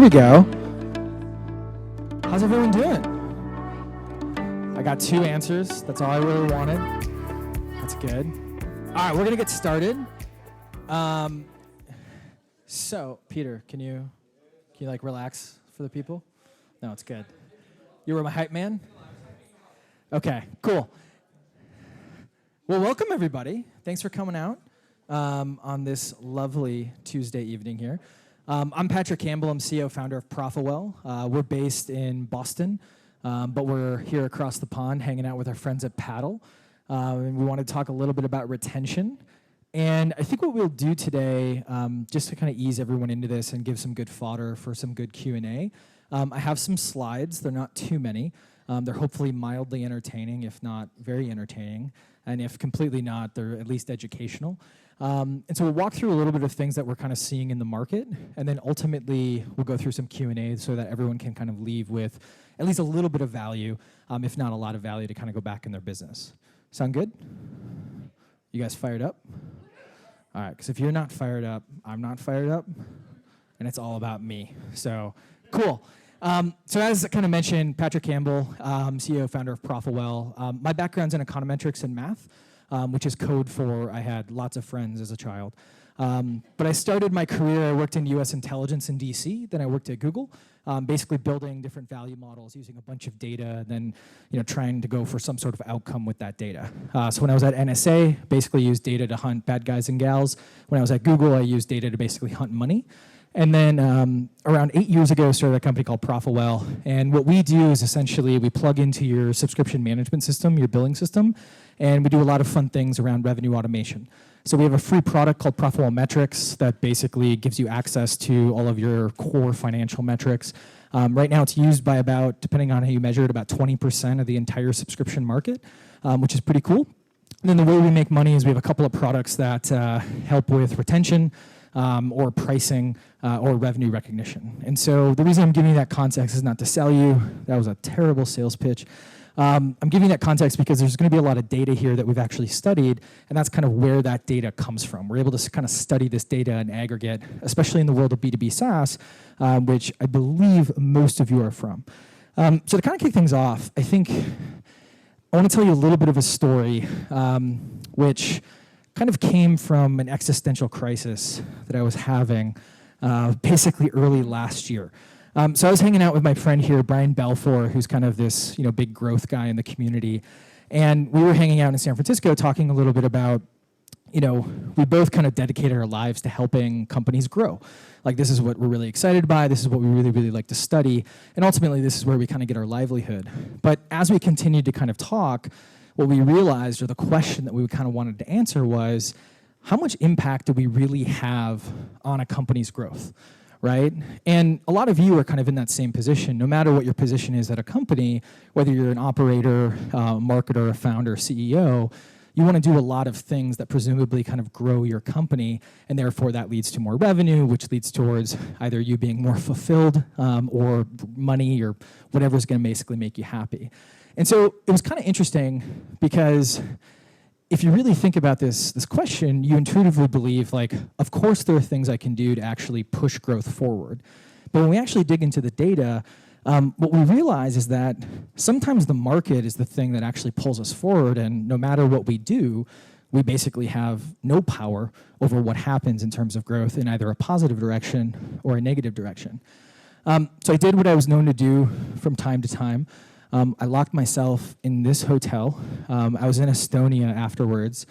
we go. How's everyone doing? I got 2 answers. That's all I really wanted. That's good. All right, we're gonna get started. So, Peter, can you like relax for the people? No, it's good. You were my hype man? Okay, cool. Well, welcome everybody. Thanks for coming out on this lovely Tuesday evening here. I'm Patrick Campbell. I'm CEO, founder of Profitwell. We're based in Boston, but we're here across the pond hanging out with our friends at Paddle. And we want to talk a little bit about retention. And I think what we'll do today, just to kind of ease everyone into this and give some good fodder for some good Q&A, I have some slides. They're not too many. They're hopefully mildly entertaining, if not very entertaining. And if completely not, they're at least educational. And so we'll walk through a little bit of things that we're kind of seeing in the market, and then ultimately we'll go through some Q&A so that everyone can kind of leave with at least a little bit of value, if not a lot of value, to kind of go back in their business. Sound good? You guys fired up? All right, because if you're not fired up, I'm not fired up, and it's all about me. So, cool. So as I kind of mentioned, Patrick Campbell, CEO, founder of Profitwell. My background's in econometrics and math, which is code for I had lots of friends as a child. But I started my career, I worked in US intelligence in DC, then I worked at Google, basically building different value models using a bunch of data, then trying to go for some sort of outcome with that data. So when I was at NSA, basically used data to hunt bad guys and gals. When I was at Google, I used data to basically hunt money. And then around 8 years ago, started a company called Profitwell. And what we do is essentially we plug into your subscription management system, your billing system, and we do a lot of fun things around revenue automation. So we have a free product called Profitwell Metrics that basically gives you access to all of your core financial metrics. Right now it's used by about, depending on how you measure it, about 20% of the entire subscription market, which is pretty cool. And then the way we make money is we have a couple of products that help with retention, or pricing, or revenue recognition. And so the reason I'm giving you that context is not to sell you. That was a terrible sales pitch. I'm giving that context because there's going to be a lot of data here that we've actually studied, and that's kind of where that data comes from. We're able to kind of study this data in aggregate, especially in the world of B2B SaaS, which I believe most of you are from. So to kind of kick things off, I think I want to tell you a little bit of a story, which kind of came from an existential crisis that I was having basically early last year. So I was hanging out with my friend here, Brian Belfour, who's kind of this big growth guy in the community. And we were hanging out in San Francisco talking a little bit about, we both kind of dedicated our lives to helping companies grow. Like, this is what we're really excited by. This is what we really, really like to study. And ultimately, this is where we kind of get our livelihood. But as we continued to kind of talk, what we realized, or the question that we kind of wanted to answer, was how much impact do we really have on a company's growth, right? And a lot of you are kind of in that same position. No matter what your position is at a company, whether you're an operator, marketer, a founder, CEO, you want to do a lot of things that presumably kind of grow your company, and therefore that leads to more revenue, which leads towards either you being more fulfilled or money or whatever's going to basically make you happy. And so it was kind of interesting because if you really think about this question, you intuitively believe, like, of course there are things I can do to actually push growth forward. But when we actually dig into the data, what we realize is that sometimes the market is the thing that actually pulls us forward, and no matter what we do, we basically have no power over what happens in terms of growth in either a positive direction or a negative direction. So I did what I was known to do from time to time. I locked myself in this hotel. I was in Estonia afterwards,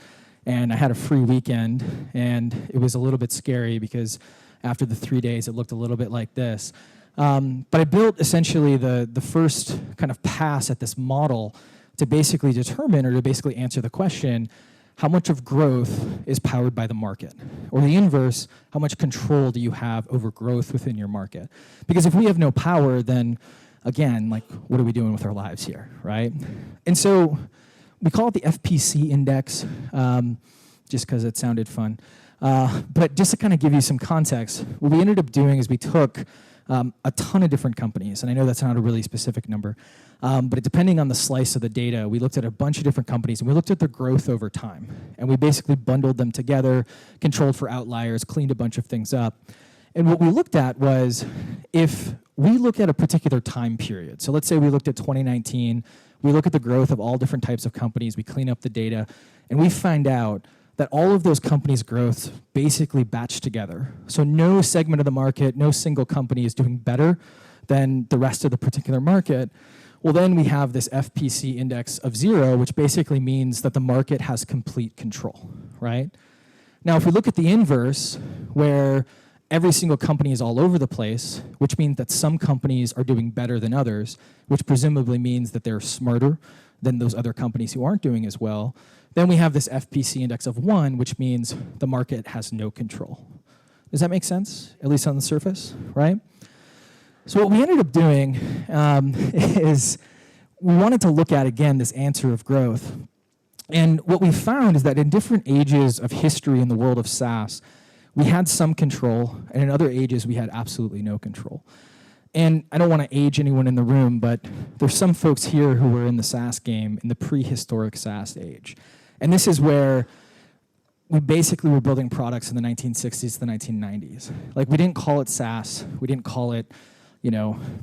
and I had a free weekend, and it was a little bit scary because after the 3 days, it looked a little bit like this. But I built essentially the first kind of pass at this model to basically determine, or to basically answer the question, how much of growth is powered by the market? Or the inverse, how much control do you have over growth within your market? Because if we have no power, then again, like, what are we doing with our lives here, right? And so we call it the FPC index, just because it sounded fun. But just to kind of give you some context, what we ended up doing is we took a ton of different companies, and I know that's not a really specific number, but depending on the slice of the data, we looked at a bunch of different companies, and we looked at their growth over time. And we basically bundled them together, controlled for outliers, cleaned a bunch of things up. And what we looked at was, if we look at a particular time period, so let's say we looked at 2019, we look at the growth of all different types of companies, we clean up the data, and we find out that all of those companies' growth basically batch together. So no segment of the market, no single company is doing better than the rest of the particular market. Well, then we have this FPC index of 0, which basically means that the market has complete control, right? Now, if we look at the inverse, where every single company is all over the place, which means that some companies are doing better than others, which presumably means that they're smarter than those other companies who aren't doing as well, then we have this FPC index of 1, which means the market has no control. Does that make sense, at least on the surface, right? So what we ended up doing is we wanted to look at, again, this answer of growth. And what we found is that in different ages of history in the world of SaaS, we had some control, and in other ages, we had absolutely no control. And I don't want to age anyone in the room, but there's some folks here who were in the SaaS game in the prehistoric SaaS age. And this is where we basically were building products in the 1960s to the 1990s. Like, we didn't call it SaaS. We didn't call it,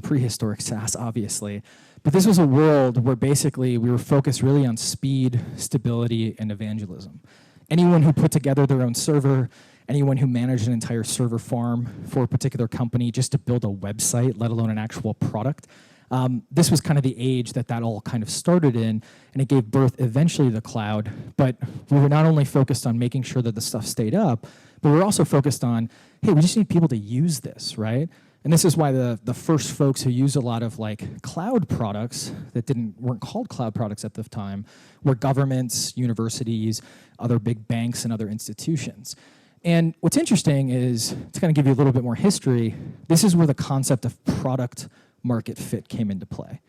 prehistoric SaaS, obviously. But this was a world where basically we were focused really on speed, stability, and evangelism. Anyone who put together their own server, anyone who managed an entire server farm for a particular company just to build a website, let alone an actual product, this was kind of the age that all kind of started in, and it gave birth eventually to the cloud. But we were not only focused on making sure that the stuff stayed up, but we were also focused on, hey, we just need people to use this, right? And this is why the first folks who used a lot of cloud products that weren't called cloud products at the time were governments, universities, other big banks, and other institutions. And what's interesting is, to kind of give you a little bit more history, this is where the concept of product market fit came into play.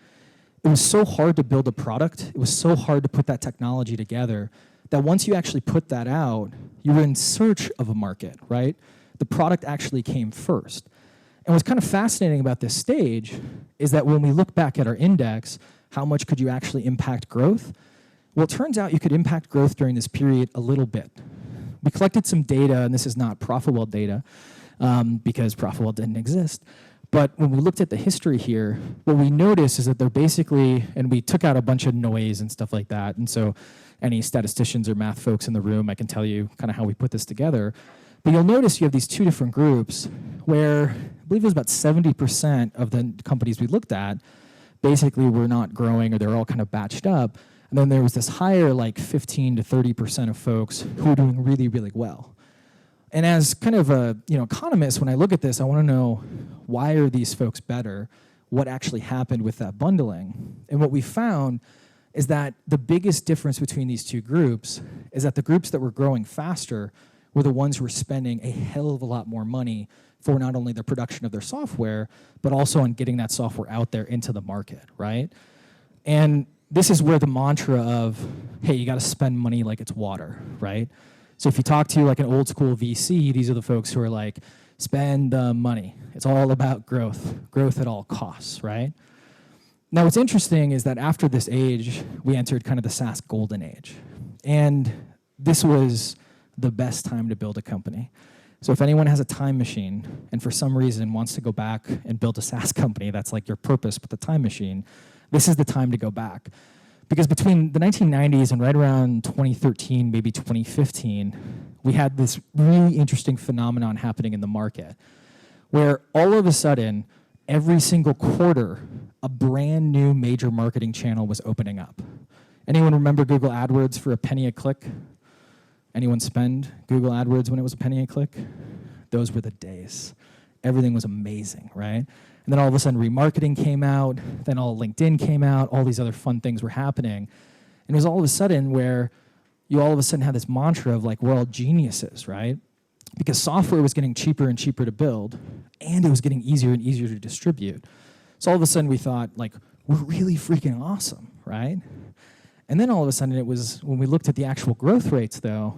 It was so hard to build a product, it was so hard to put that technology together, that once you actually put that out, you were in search of a market, right? The product actually came first. And what's kind of fascinating about this stage is that when we look back at our index, how much could you actually impact growth? Well, it turns out you could impact growth during this period a little bit. We collected some data, and this is not Profitwell data, because Profitwell didn't exist. But when we looked at the history here, what we noticed is that they're basically, and we took out a bunch of noise and stuff like that, and so any statisticians or math folks in the room, I can tell you kind of how we put this together. But you'll notice you have these two different groups where I believe it was about 70% of the companies we looked at basically were not growing, or they were all kind of batched up. And then there was this higher, 15 to 30% of folks who were doing really, really well. And as kind of a economist, when I look at this, I want to know, why are these folks better? What actually happened with that bundling? And what we found is that the biggest difference between these two groups is that the groups that were growing faster were the ones who were spending a hell of a lot more money for not only the production of their software, but also on getting that software out there into the market, right? And this is where the mantra of, hey, you got to spend money like it's water, right? So if you talk to an old school VC, these are the folks who are like, spend the money. It's all about growth at all costs, right? Now, what's interesting is that after this age, we entered kind of the SaaS golden age. And this was the best time to build a company. So if anyone has a time machine and for some reason wants to go back and build a SaaS company, that's like your purpose with the time machine, this is the time to go back. Because between the 1990s and right around 2013, maybe 2015, we had this really interesting phenomenon happening in the market where all of a sudden, every single quarter, a brand new major marketing channel was opening up. Anyone remember Google AdWords for a penny a click? Anyone spend Google AdWords when it was a penny a click? Those were the days. Everything was amazing, right? And then all of a sudden remarketing came out, then all LinkedIn came out, all these other fun things were happening. And it was all of a sudden where you all of a sudden had this mantra of we're all geniuses, right? Because software was getting cheaper and cheaper to build, and it was getting easier and easier to distribute. So all of a sudden we thought, we're really freaking awesome, right? And then all of a sudden it was, when we looked at the actual growth rates though,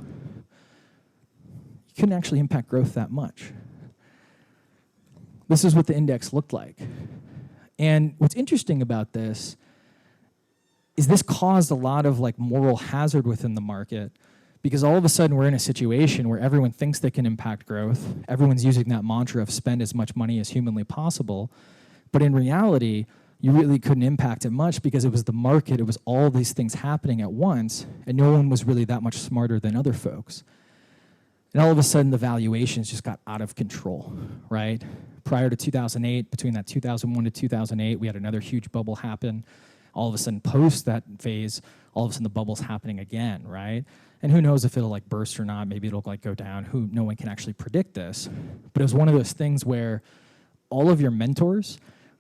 you couldn't actually impact growth that much. This is what the index looked like. And what's interesting about this is this caused a lot of moral hazard within the market, Because all of a sudden we're in a situation where everyone thinks they can impact growth. Everyone's using that mantra of spend as much money as humanly possible. But in reality, you really couldn't impact it much because it was the market, it was all these things happening at once, and no one was really that much smarter than other folks. And all of a sudden, the valuations just got out of control, right? Prior to 2008, between that 2001 to 2008, we had another huge bubble happen. All of a sudden, post that phase, all of a sudden the bubble's happening again, right? And who knows if it'll like burst or not, maybe it'll like go down, no one can actually predict this. But it was one of those things where all of your mentors,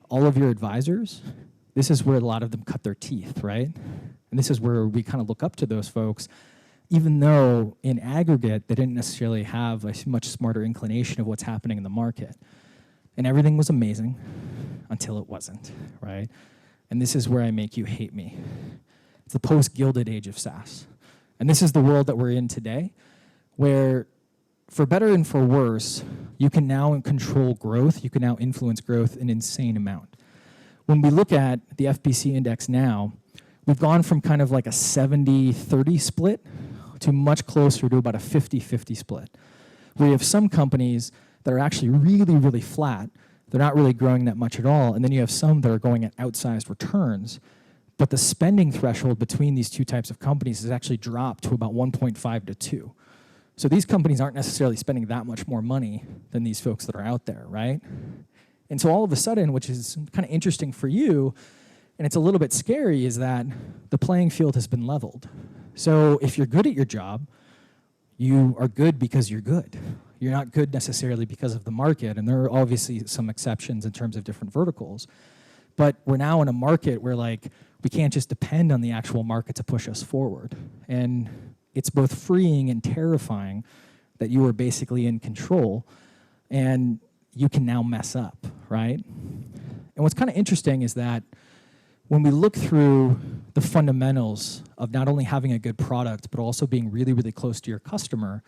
all of your advisors, this is where a lot of them cut their teeth, right? And this is where we kind of look up to those folks, even though in aggregate, they didn't necessarily have a much smarter inclination of what's happening in the market. And everything was amazing until it wasn't, right? And this is where I make you hate me. It's the post-gilded age of SaaS. And this is the world that we're in today, where for better and for worse, you can now control growth, you can now influence growth an insane amount. When we look at the FBC index now, we've gone from kind of like a 70-30 split to much closer to about a 50-50 split, where you have some companies that are actually really, really flat. They're not really growing that much at all. And then you have some that are going at outsized returns. But the spending threshold between these two types of companies has actually dropped to about 1.5 to 2. So these companies aren't necessarily spending that much more money than these folks that are out there, right? And so all of a sudden, which is kind of interesting for you, and it's a little bit scary, is that the playing field has been leveled. So if you're good at your job, you are good because you're good. You're not good necessarily because of the market, and there are obviously some exceptions in terms of different verticals. But we're now in a market where like we can't just depend on the actual market to push us forward. And it's both freeing and terrifying that you are basically in control and you can now mess up, right? And what's kind of interesting is that when we look through the fundamentals of not only having a good product, but also being really, really close to your customer,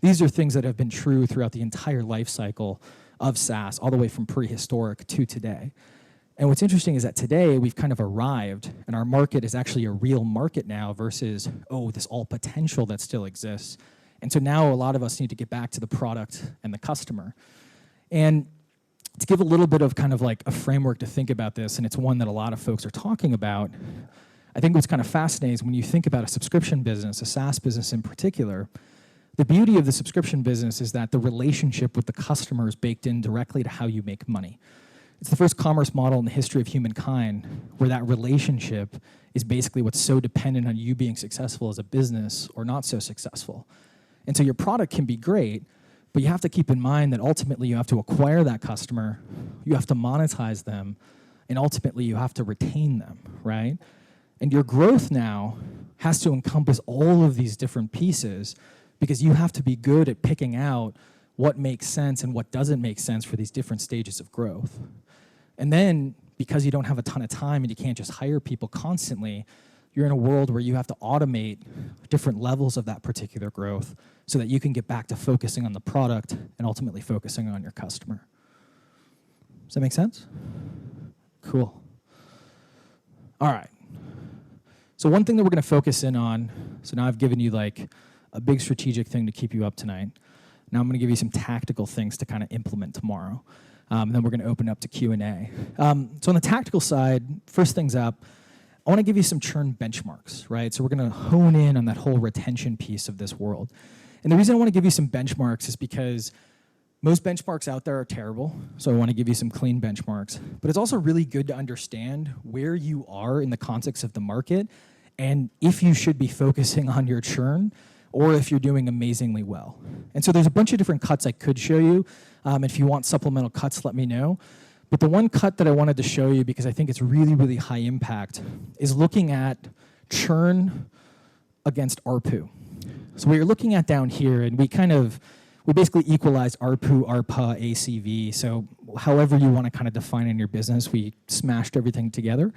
these are things that have been true throughout the entire life cycle of SaaS, all the way from prehistoric to today. And what's interesting is that today we've kind of arrived, and our market is actually a real market now versus, oh, this all potential that still exists. And so now a lot of us need to get back to the product and the customer. And to give a little bit of kind of like a framework to think about this, and it's one that a lot of folks are talking about, I think what's kind of fascinating is when you think about a subscription business, a SaaS business in particular, the beauty of the subscription business is that the relationship with the customer is baked in directly to how you make money. It's the first commerce model in the history of humankind where that relationship is basically what's so dependent on you being successful as a business or not so successful. And so your product can be great, but you have to keep in mind that ultimately you have to acquire that customer, you have to monetize them, and ultimately you have to retain them, right? And your growth now has to encompass all of these different pieces because you have to be good at picking out what makes sense and what doesn't make sense for these different stages of growth. And then, because you don't have a ton of time and you can't just hire people constantly, you're in a world where you have to automate different levels of that particular growth so that you can get back to focusing on the product and ultimately focusing on your customer. Does that make sense? Cool. All right. So one thing that we're going to focus in on, so now I've given you like a big strategic thing to keep you up tonight. Now I'm going to give you some tactical things to kind of implement tomorrow. And then we're going to open up to Q&A. So on the tactical side, first things up, I want to give you some churn benchmarks, right? So we're going to hone in on that whole retention piece of this world. And the reason I want to give you some benchmarks is because most benchmarks out there are terrible, so I want to give you some clean benchmarks. But it's also really good to understand where you are in the context of the market and if you should be focusing on your churn or if you're doing amazingly well. And so there's a bunch of different cuts I could show you. If you want supplemental cuts, let me know. But the one cut that I wanted to show you, because I think it's really, really high impact, is looking at churn against ARPU. So what you're looking at down here, and we basically equalized ARPU, ARPA, ACV. So however you want to kind of define in your business, we smashed everything together.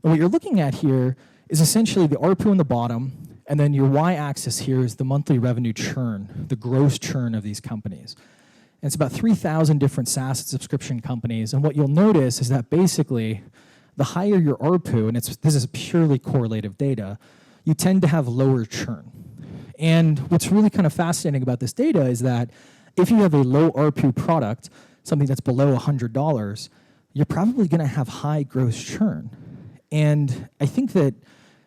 And what you're looking at here is essentially the ARPU on the bottom, and then your y-axis here is the monthly revenue churn, the gross churn of these companies. And it's about 3,000 different SaaS subscription companies. And what you'll notice is that basically, the higher your ARPU, and this is purely correlative data, you tend to have lower churn. And what's really kind of fascinating about this data is that if you have a low ARPU product, something that's below $100, you're probably going to have high gross churn. And I think that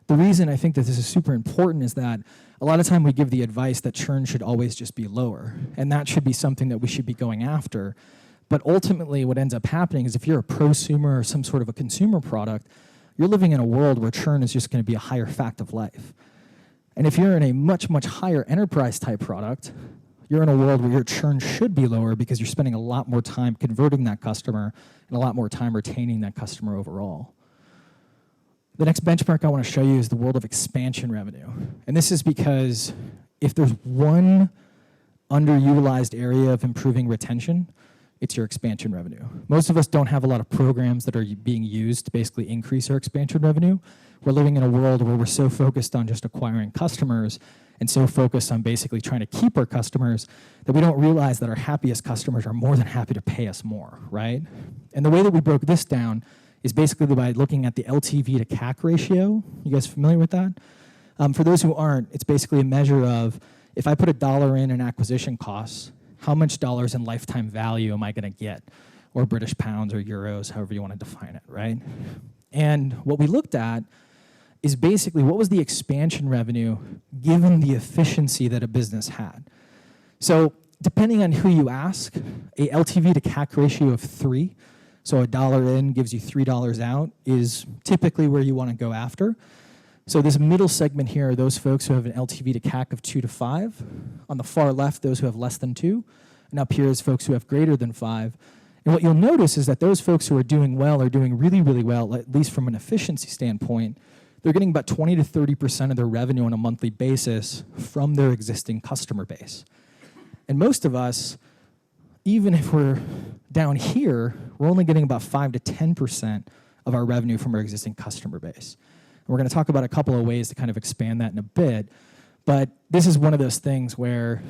the reason I think that this is super important is that a lot of time we give the advice that churn should always just be lower, and that should be something that we should be going after. But ultimately, what ends up happening is if you're a prosumer or some sort of a consumer product, you're living in a world where churn is just going to be a higher fact of life. And if you're in a much, much higher enterprise type product, you're in a world where your churn should be lower because you're spending a lot more time converting that customer and a lot more time retaining that customer overall. The next benchmark I want to show you is the world of expansion revenue. And this is because if there's one underutilized area of improving retention, it's your expansion revenue. Most of us don't have a lot of programs that are being used to basically increase our expansion revenue. We're living in a world where we're so focused on just acquiring customers and so focused on basically trying to keep our customers that we don't realize that our happiest customers are more than happy to pay us more, right? And the way that we broke this down is basically by looking at the LTV to CAC ratio. You guys familiar with that? For those who aren't, it's basically a measure of if I put $1 in acquisition costs, how much dollars in lifetime value am I going to get? Or British pounds or euros, however you want to define it, right? And what we looked at is basically what was the expansion revenue given the efficiency that a business had. So depending on who you ask, a LTV to CAC ratio of 3, so $1 in gives you $3 out, is typically where you want to go after. So this middle segment here are those folks who have an LTV to CAC of 2 to 5. On the far left, those who have less than 2. And up here is folks who have greater than 5. And what you'll notice is that those folks who are doing well are doing really, really well, at least from an efficiency standpoint. They're getting about 20 to 30% of their revenue on a monthly basis from their existing customer base. And most of us, even if we're down here, we're only getting about 5 to 10% of our revenue from our existing customer base. And we're going to talk about a couple of ways to kind of expand that in a bit. But this is one of those things where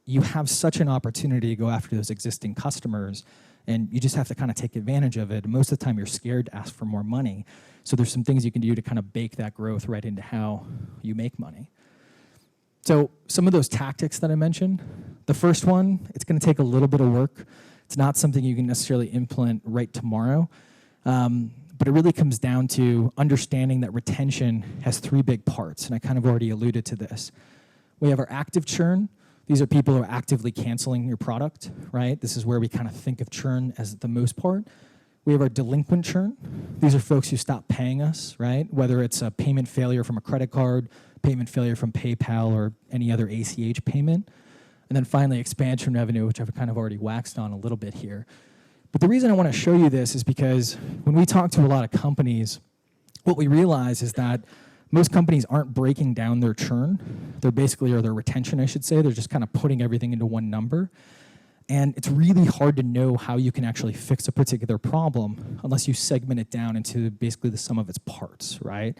you have such an opportunity to go after those existing customers, and you just have to kind of take advantage of it. Most of the time, you're scared to ask for more money. So there's some things you can do to kind of bake that growth right into how you make money. So some of those tactics that I mentioned, the first one, it's going to take a little bit of work. It's not something you can necessarily implement right tomorrow, but it really comes down to understanding that retention has 3 big parts, and I kind of already alluded to this. We have our active churn. These are people who are actively canceling your product, right? This is where we kind of think of churn as the most part. We have our delinquent churn. These are folks who stop paying us, right? Whether it's a payment failure from a credit card, payment failure from PayPal, or any other ACH payment. And then finally, expansion revenue, which I've kind of already waxed on a little bit here. But the reason I want to show you this is because when we talk to a lot of companies, what we realize is that most companies aren't breaking down their churn. They're basically, or their retention, I should say. They're just kind of putting everything into one number. And it's really hard to know how you can actually fix a particular problem unless you segment it down into basically the sum of its parts, right?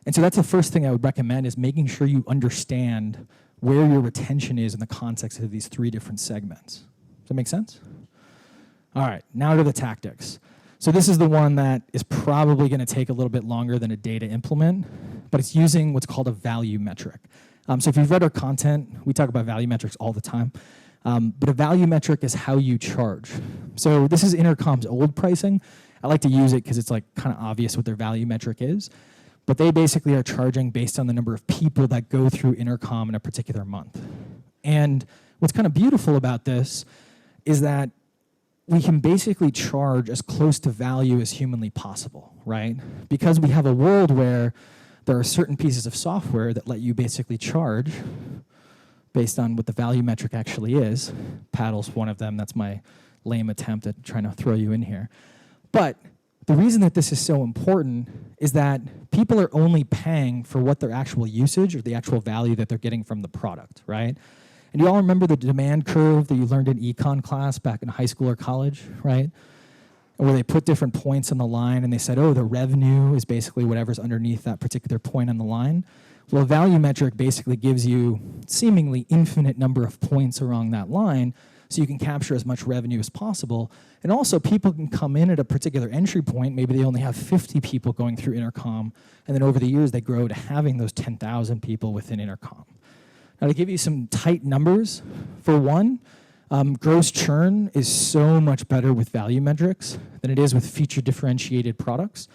And so that's the first thing I would recommend is making sure you understand where your retention is in the context of these 3 different segments. Does that make sense? All right, now to the tactics. So this is the one that is probably going to take a little bit longer than a day to implement, but it's using what's called a value metric. So if you've read our content, we talk about value metrics all the time. But a value metric is how you charge. So this is Intercom's old pricing. I like to use it because it's like kind of obvious what their value metric is. But they basically are charging based on the number of people that go through Intercom in a particular month. And what's kind of beautiful about this is that we can basically charge as close to value as humanly possible, right? Because we have a world where there are certain pieces of software that let you basically charge based on what the value metric actually is. Paddle's one of them. That's my lame attempt at trying to throw you in here. But the reason that this is so important is that people are only paying for what their actual usage or the actual value that they're getting from the product, right? And you all remember the demand curve that you learned in econ class back in high school or college, right? Where they put different points on the line and they said, oh, the revenue is basically whatever's underneath that particular point on the line. Well, a value metric basically gives you seemingly infinite number of points along that line so you can capture as much revenue as possible. And also people can come in at a particular entry point. Maybe they only have 50 people going through Intercom, and then over the years they grow to having those 10,000 people within Intercom. Now, to give you some tight numbers, for one, gross churn is so much better with value metrics than it is with feature differentiated products.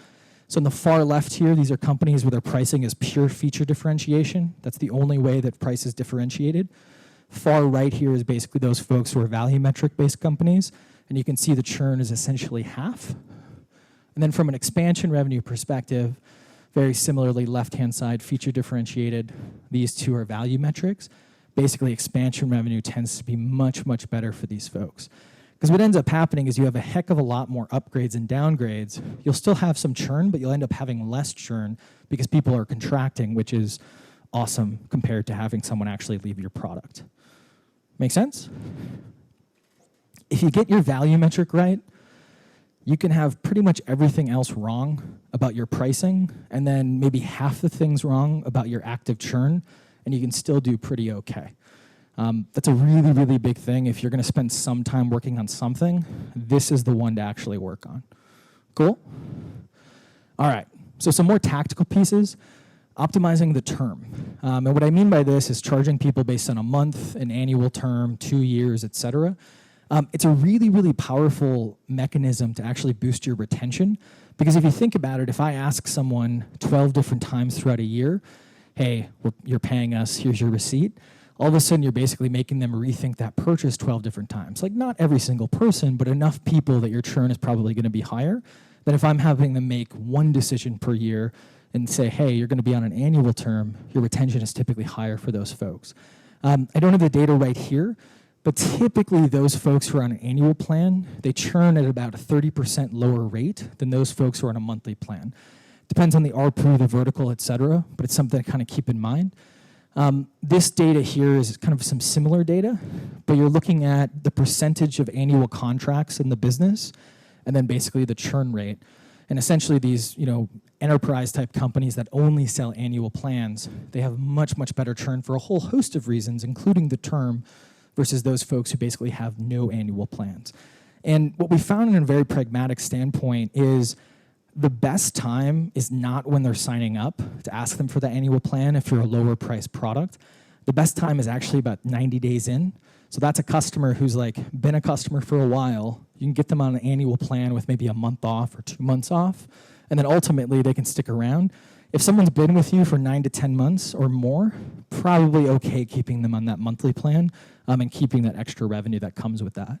So on the far left here, these are companies where their pricing is pure feature differentiation. That's the only way that price is differentiated. Far right here is basically those folks who are value metric-based companies, and you can see the churn is essentially half. And then from an expansion revenue perspective, very similarly, left-hand side, feature differentiated. These two are value metrics. Basically, expansion revenue tends to be much, much better for these folks. Because what ends up happening is you have a heck of a lot more upgrades and downgrades. You'll still have some churn, but you'll end up having less churn because people are contracting, which is awesome compared to having someone actually leave your product. Make sense? If you get your value metric right, you can have pretty much everything else wrong about your pricing, and then maybe half the things wrong about your active churn, and you can still do pretty okay. That's a really, really big thing. If you're going to spend some time working on something, this is the one to actually work on. Cool? All right, so some more tactical pieces. Optimizing the term. And what I mean by this is charging people based on a month, an annual term, 2 years, et cetera. It's a really, really powerful mechanism to actually boost your retention. Because if you think about it, if I ask someone 12 different times throughout a year, hey, you're paying us, here's your receipt, all of a sudden you're basically making them rethink that purchase 12 different times. Like not every single person, but enough people that your churn is probably going to be higher than if I'm having them make one decision per year and say, hey, you're going to be on an annual term, your retention is typically higher for those folks. I don't have the data right here, but typically those folks who are on an annual plan, they churn at about a 30% lower rate than those folks who are on a monthly plan. Depends on the ARPU, the vertical, et cetera, but it's something to kind of keep in mind. This data here is kind of some similar data, but you're looking at the percentage of annual contracts in the business, and then basically the churn rate. And essentially these, enterprise type companies that only sell annual plans, they have much, much better churn for a whole host of reasons, including the term, versus those folks who basically have no annual plans. And what we found in a very pragmatic standpoint is the best time is not when they're signing up to ask them for the annual plan if you're a lower price product. The best time is actually about 90 days in. So that's a customer who's been a customer for a while. You can get them on an annual plan with maybe a month off or 2 months off, and then ultimately they can stick around. If someone's been with you for 9 to 10 months or more, probably okay keeping them on that monthly plan and keeping that extra revenue that comes with that.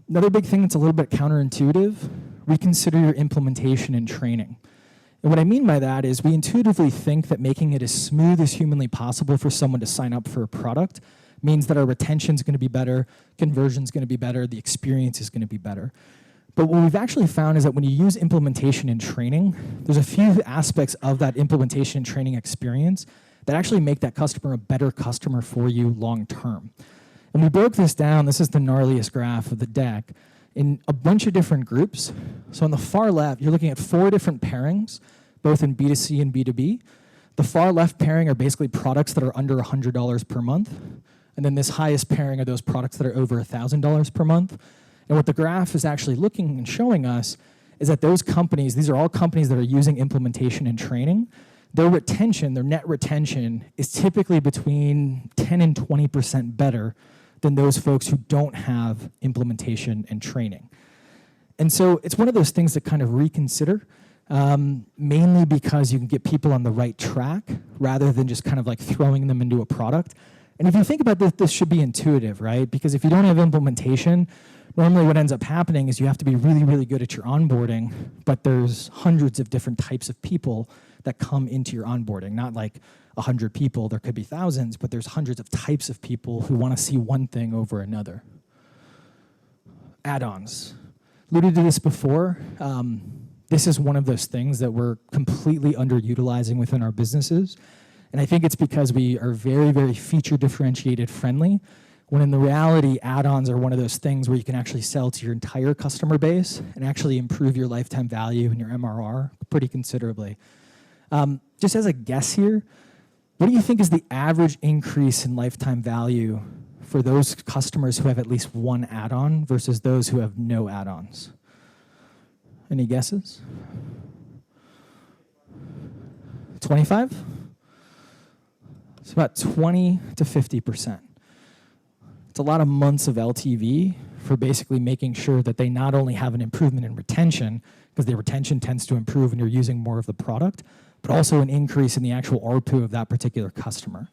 Another big thing that's a little bit counterintuitive, reconsider your implementation and training. And what I mean by that is we intuitively think that making it as smooth as humanly possible for someone to sign up for a product means that our retention is going to be better, conversion is going to be better, the experience is going to be better. But what we've actually found is that when you use implementation and training, there's a few aspects of that implementation and training experience that actually make that customer a better customer for you long term. And we broke this down, this is the gnarliest graph of the deck, in a bunch of different groups. So on the far left, you're looking at 4 different pairings, both in B2C and B2B. The far left pairing are basically products that are under $100 per month. And then this highest pairing are those products that are over $1,000 per month. And what the graph is actually looking and showing us is that those companies, these are all companies that are using implementation and training, their retention, their net retention, is typically between 10 and 20% better than those folks who don't have implementation and training. And so it's one of those things to kind of reconsider, mainly because you can get people on the right track rather than just kind of throwing them into a product. And if you think about this, this should be intuitive, right? Because if you don't have implementation, normally what ends up happening is you have to be really, really good at your onboarding, but there's hundreds of different types of people that come into your onboarding, not 100 people, there could be thousands, but there's hundreds of types of people who want to see one thing over another. Add-ons. Alluded to this before. This is one of those things that we're completely underutilizing within our businesses. And I think it's because we are very, very feature differentiated friendly, when in the reality, add-ons are one of those things where you can actually sell to your entire customer base and actually improve your lifetime value and your MRR pretty considerably. Just as a guess here, what do you think is the average increase in lifetime value for those customers who have at least one add-on versus those who have no add-ons? Any guesses? 25? It's about 20 to 50%. It's a lot of months of LTV for basically making sure that they not only have an improvement in retention, because their retention tends to improve when you're using more of the product, but also an increase in the actual ARPU of that particular customer.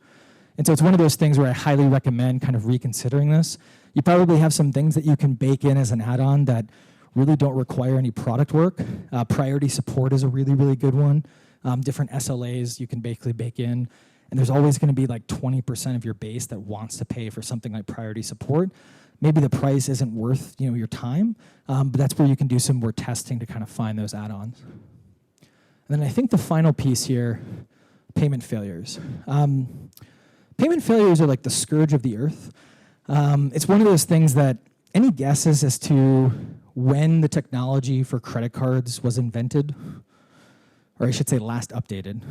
And so it's one of those things where I highly recommend kind of reconsidering this. You probably have some things that you can bake in as an add-on that really don't require any product work. Priority support is a really, really good one. Different SLAs you can basically bake in. And there's always going to be like 20% of your base that wants to pay for something like priority support. Maybe the price isn't worth your time, but that's where you can do some more testing to kind of find those add-ons. And then I think the final piece here, payment failures. Payment failures are like the scourge of the earth. It's one of those things that any guesses as to when the technology for credit cards was invented, or I should say last updated.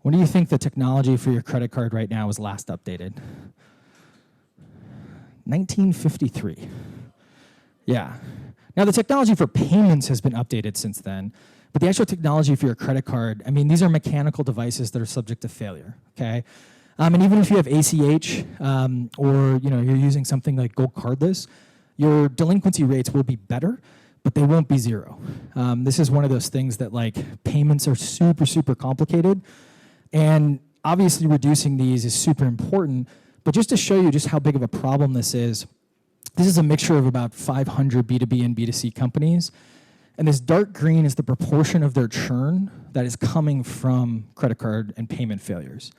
When do you think the technology for your credit card right now was last updated? 1953. Yeah. Now the technology for payments has been updated since then, but the actual technology for your credit card, I mean, these are mechanical devices that are subject to failure, okay? And even if you have ACH or you're using something like Gold Cardless, your delinquency rates will be better, but they won't be zero. This is one of those things that like payments are super, super complicated. And obviously reducing these is super important, but just to show you just how big of a problem this is a mixture of about 500 B2B and B2C companies. And this dark green is the proportion of their churn that is coming from credit card and payment failures.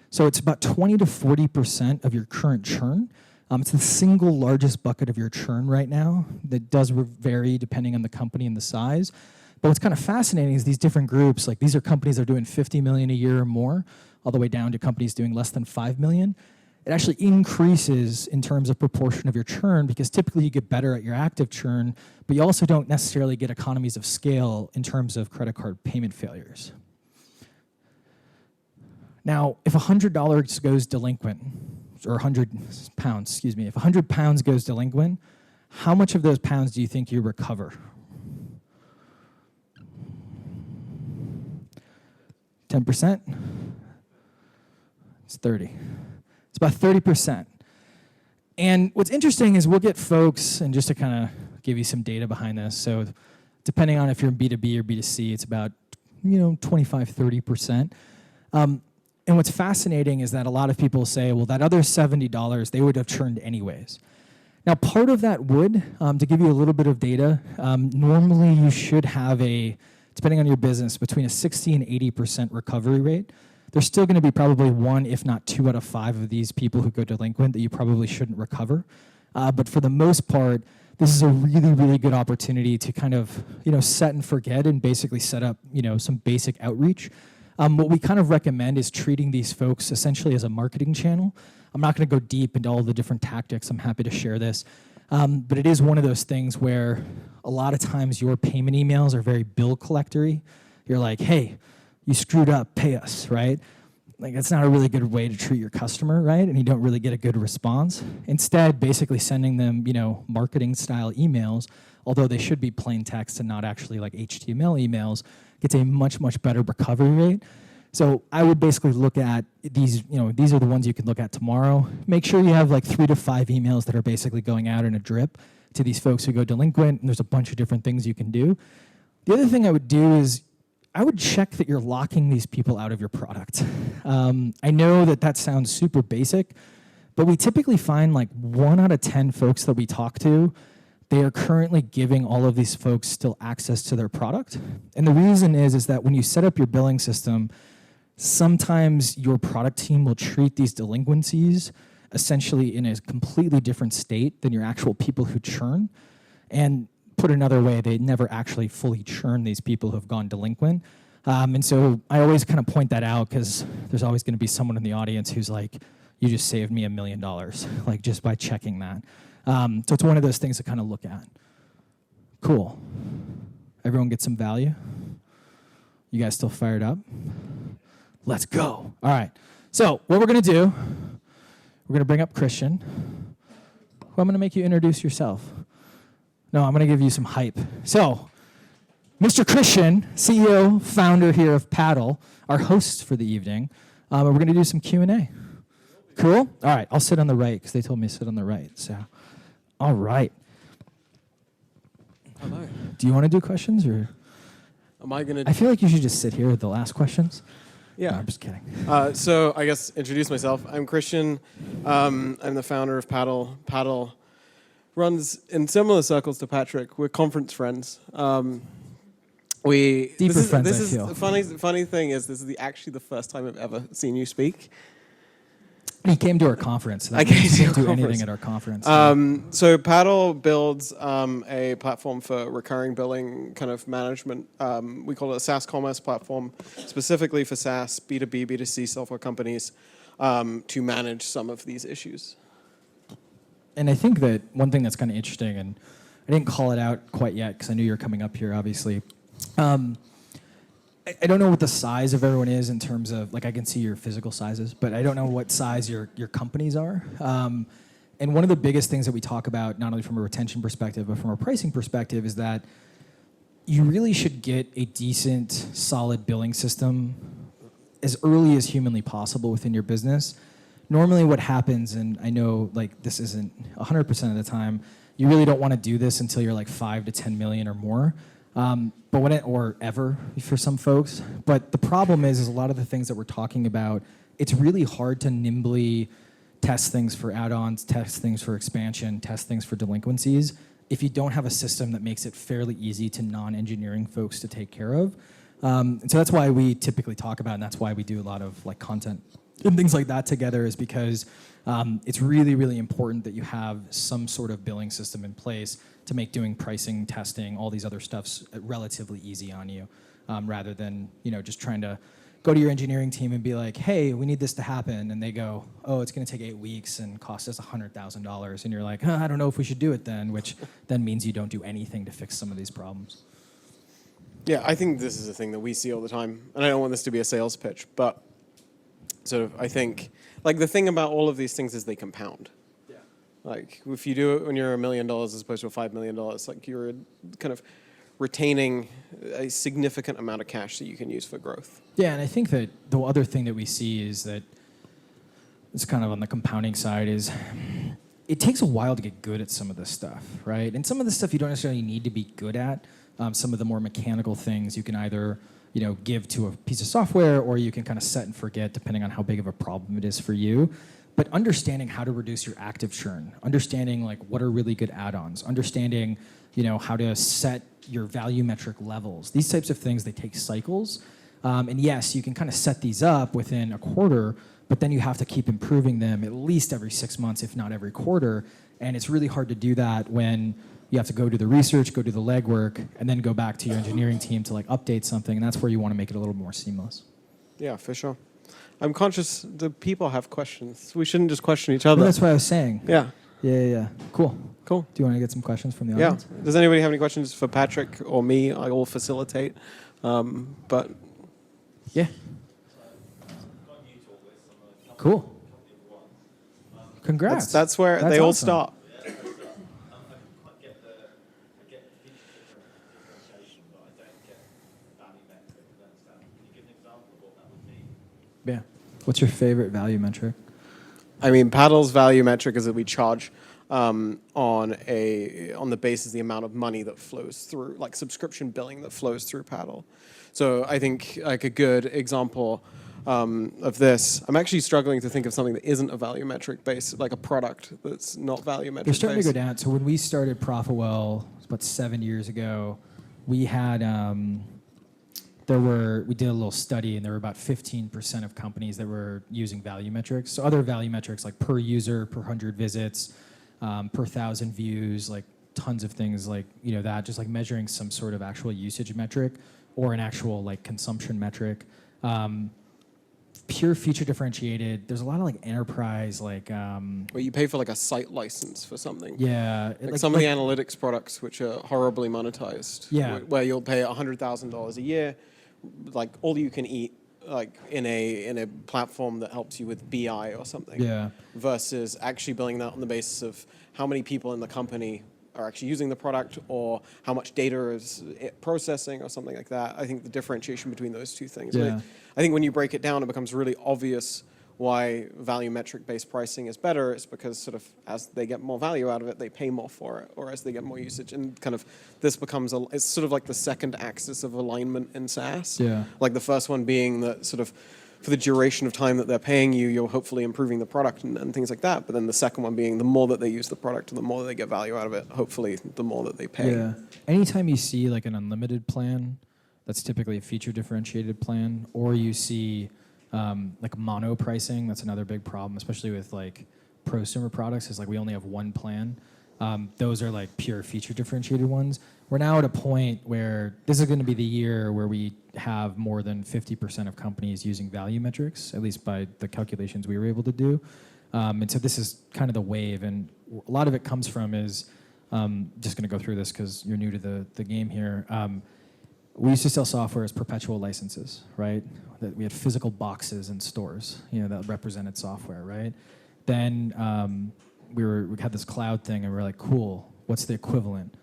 So it's about 20 to 40% of your current churn. It's the single largest bucket of your churn right now. That does vary depending on the company and the size. But what's kind of fascinating is these different groups, like these are companies that are doing 50 million a year or more, all the way down to companies doing less than 5 million. It actually increases in terms of proportion of your churn because typically you get better at your active churn, but you also don't necessarily get economies of scale in terms of credit card payment failures. Now, if $100 goes delinquent, or 100 pounds, excuse me, if 100 pounds goes delinquent, how much of those pounds do you think you recover? 10%? It's 30. It's about 30%. And what's interesting is we'll get folks, and just to kind of give you some data behind this, so depending on if you're in B2B or B2C, it's about 25, 30%. And what's fascinating is that a lot of people say, well, that other $70, they would have churned anyways. Now, part of that would, to give you a little bit of data, normally you should have depending on your business, between a 60 and 80% recovery rate. There's still going to be probably 1, if not 2 out of 5 of these people who go delinquent that you probably shouldn't recover. But for the most part, this is a really, really good opportunity to kind of, set and forget and basically set up, some basic outreach. What we kind of recommend is treating these folks essentially as a marketing channel. I'm not going to go deep into all the different tactics. I'm happy to share this. But it is one of those things where a lot of times your payment emails are very bill collectory. You're like, hey, you screwed up, pay us, right? Like, that's not a really good way to treat your customer, right? And you don't really get a good response. Instead, basically sending them, marketing style emails, although they should be plain text and not actually like HTML emails, gets a much, much better recovery rate. So I would basically look at these, these are the ones you can look at tomorrow. Make sure you have like 3 to 5 emails that are basically going out in a drip to these folks who go delinquent, and there's a bunch of different things you can do. The other thing I would do is I would check that you're locking these people out of your product. I know that sounds super basic, but we typically find like 1 out of 10 folks that we talk to, they are currently giving all of these folks still access to their product. And the reason is that when you set up your billing system, sometimes your product team will treat these delinquencies essentially in a completely different state than your actual people who churn. And put another way, they never actually fully churn these people who have gone delinquent. And so I always kind of point that out because there's always going to be someone in the audience who's like, you just saved me $1 million, like just by checking that. So it's one of those things to kind of look at. Cool. Everyone get some value? You guys still fired up? Let's go. All right. So what we're going to do, we're going to bring up Christian. Who I'm going to make you introduce yourself. No, I'm going to give you some hype. So, Mr. Christian, CEO, founder here of Paddle, our host for the evening. and we're going to do some Q&A. Cool? All right, I'll sit on the right because they told me to sit on the right. So, all right. Hello. Do you want to do questions or? Am I going I to? feel like you should just sit here with the last questions. Yeah. No, I'm just kidding. So I guess introduce myself. I'm Christian. I'm the founder of Paddle. Paddle runs in similar circles to Patrick. We're conference friends. Deeper friends, This I is feel. the funny thing is this is actually the first time I've ever seen you speak. He came to our conference. So that I came means to he didn't your do anything conference. at our conference. So Paddle builds a platform for recurring billing kind of management. We call it a SaaS commerce platform, specifically for SaaS, B2B, B2C software companies to manage some of these issues. And I think that one thing that's kind of interesting, and I didn't call it out quite yet because I knew you were coming up here, obviously. I don't know what the size of everyone is in terms of, like, I can see your physical sizes, but I don't know what size your companies are. And one of the biggest things that we talk about, not only from a retention perspective, but from a pricing perspective, is that you really should get a decent, solid billing system as early as humanly possible within your business. Normally what happens, and I know like this isn't 100% of the time, you really don't want to do this until you're like 5 to 10 million or more. But when or ever for some folks. But the problem is a lot of the things that we're talking about, it's really hard to nimbly test things for add-ons, test things for expansion, test things for delinquencies, if you don't have a system that makes it fairly easy to non-engineering folks to take care of. And so that's why we typically talk about, and that's why we do a lot of like content and things like that together, is because it's really, really important that you have some sort of billing system in place to make doing pricing, testing, all these other stuffs relatively easy on you, rather than just trying to go to your engineering team and be like, hey, we need this to happen, and they go, oh, it's going to take 8 weeks and cost us $100,000, and you're like, I don't know if we should do it then, which then means you don't do anything to fix some of these problems. Yeah, I think this is a thing that we see all the time, and I don't want this to be a sales pitch, but sort of I think like the thing about all of these things is they compound. Like, if you do it when you're $1 million as opposed to $5 million, like you're kind of retaining a significant amount of cash that you can use for growth. Yeah, and I think that the other thing that we see is that it's kind of on the compounding side is it takes a while to get good at some of this stuff, right? And some of the stuff you don't necessarily need to be good at. Some of the more mechanical things you can either give to a piece of software, or you can kind of set and forget depending on how big of a problem it is for you. But understanding how to reduce your active churn, understanding like what are really good add-ons, understanding how to set your value metric levels. These types of things, they take cycles. And yes, you can kind of set these up within a quarter, but then you have to keep improving them at least every 6 months, if not every quarter. And it's really hard to do that when you have to go do the research, go do the legwork, and then go back to your engineering team to like update something. And that's where you want to make it a little more seamless. Yeah, for sure. I'm conscious the people have questions. We shouldn't just question each other. Well, that's what I was saying. Yeah. Yeah. Cool. Cool. Do you want to get some questions from the audience? Yeah. Does anybody have any questions for Patrick or me? I will facilitate. But yeah. Cool. Congrats. That's where That's they all awesome. start. Yeah. What's your favorite value metric? I mean, Paddle's value metric is that we charge on the basis of the amount of money that flows through, like subscription billing that flows through Paddle. So I think like a good example of this, I'm actually struggling to think of something that isn't a value metric based, like a product that's not value metric based. They're starting to go down. So when we started Profitwell, about 7 years ago, we had we did a little study, and there were about 15% of companies that were using value metrics. So other value metrics like per user, per 100 visits, per 1,000 views, like tons of things like that, just like measuring some sort of actual usage metric or an actual like consumption metric. Pure feature differentiated. There's a lot of like enterprise like. Where you pay for like a site license for something. Yeah. Like some of the analytics products which are horribly monetized. Yeah. Where you'll pay $100,000 a year, like all you can eat, like in a platform that helps you with BI or something. Yeah. Versus actually billing that on the basis of how many people in the company are actually using the product or how much data is it processing or something like that. I think the differentiation between those two things. Yeah. I think when you break it down, it becomes really obvious why volumetric-based pricing is better. It's because sort of as they get more value out of it, they pay more for it, or as they get more usage, and kind of this becomes it's sort of like the second axis of alignment in SaaS. Yeah. Like the first one being that sort of for the duration of time that they're paying you, you're hopefully improving the product and things like that. But then the second one being the more that they use the product, the more that they get value out of it, hopefully the more that they pay. Yeah. Anytime you see like an unlimited plan, that's typically a feature differentiated plan, or you see like mono pricing, that's another big problem, especially with like prosumer products, is like we only have one plan. Those are like pure feature differentiated ones. We're now at a point where this is going to be the year where we have more than 50% of companies using value metrics, at least by the calculations we were able to do. And so this is kind of the wave, and a lot of it comes from is, just going to go through this because you're new to the game here. We used to sell software as perpetual licenses, right? That we had physical boxes in stores, that represented software, right? Then we had this cloud thing, and we were like, cool, what's the equivalent?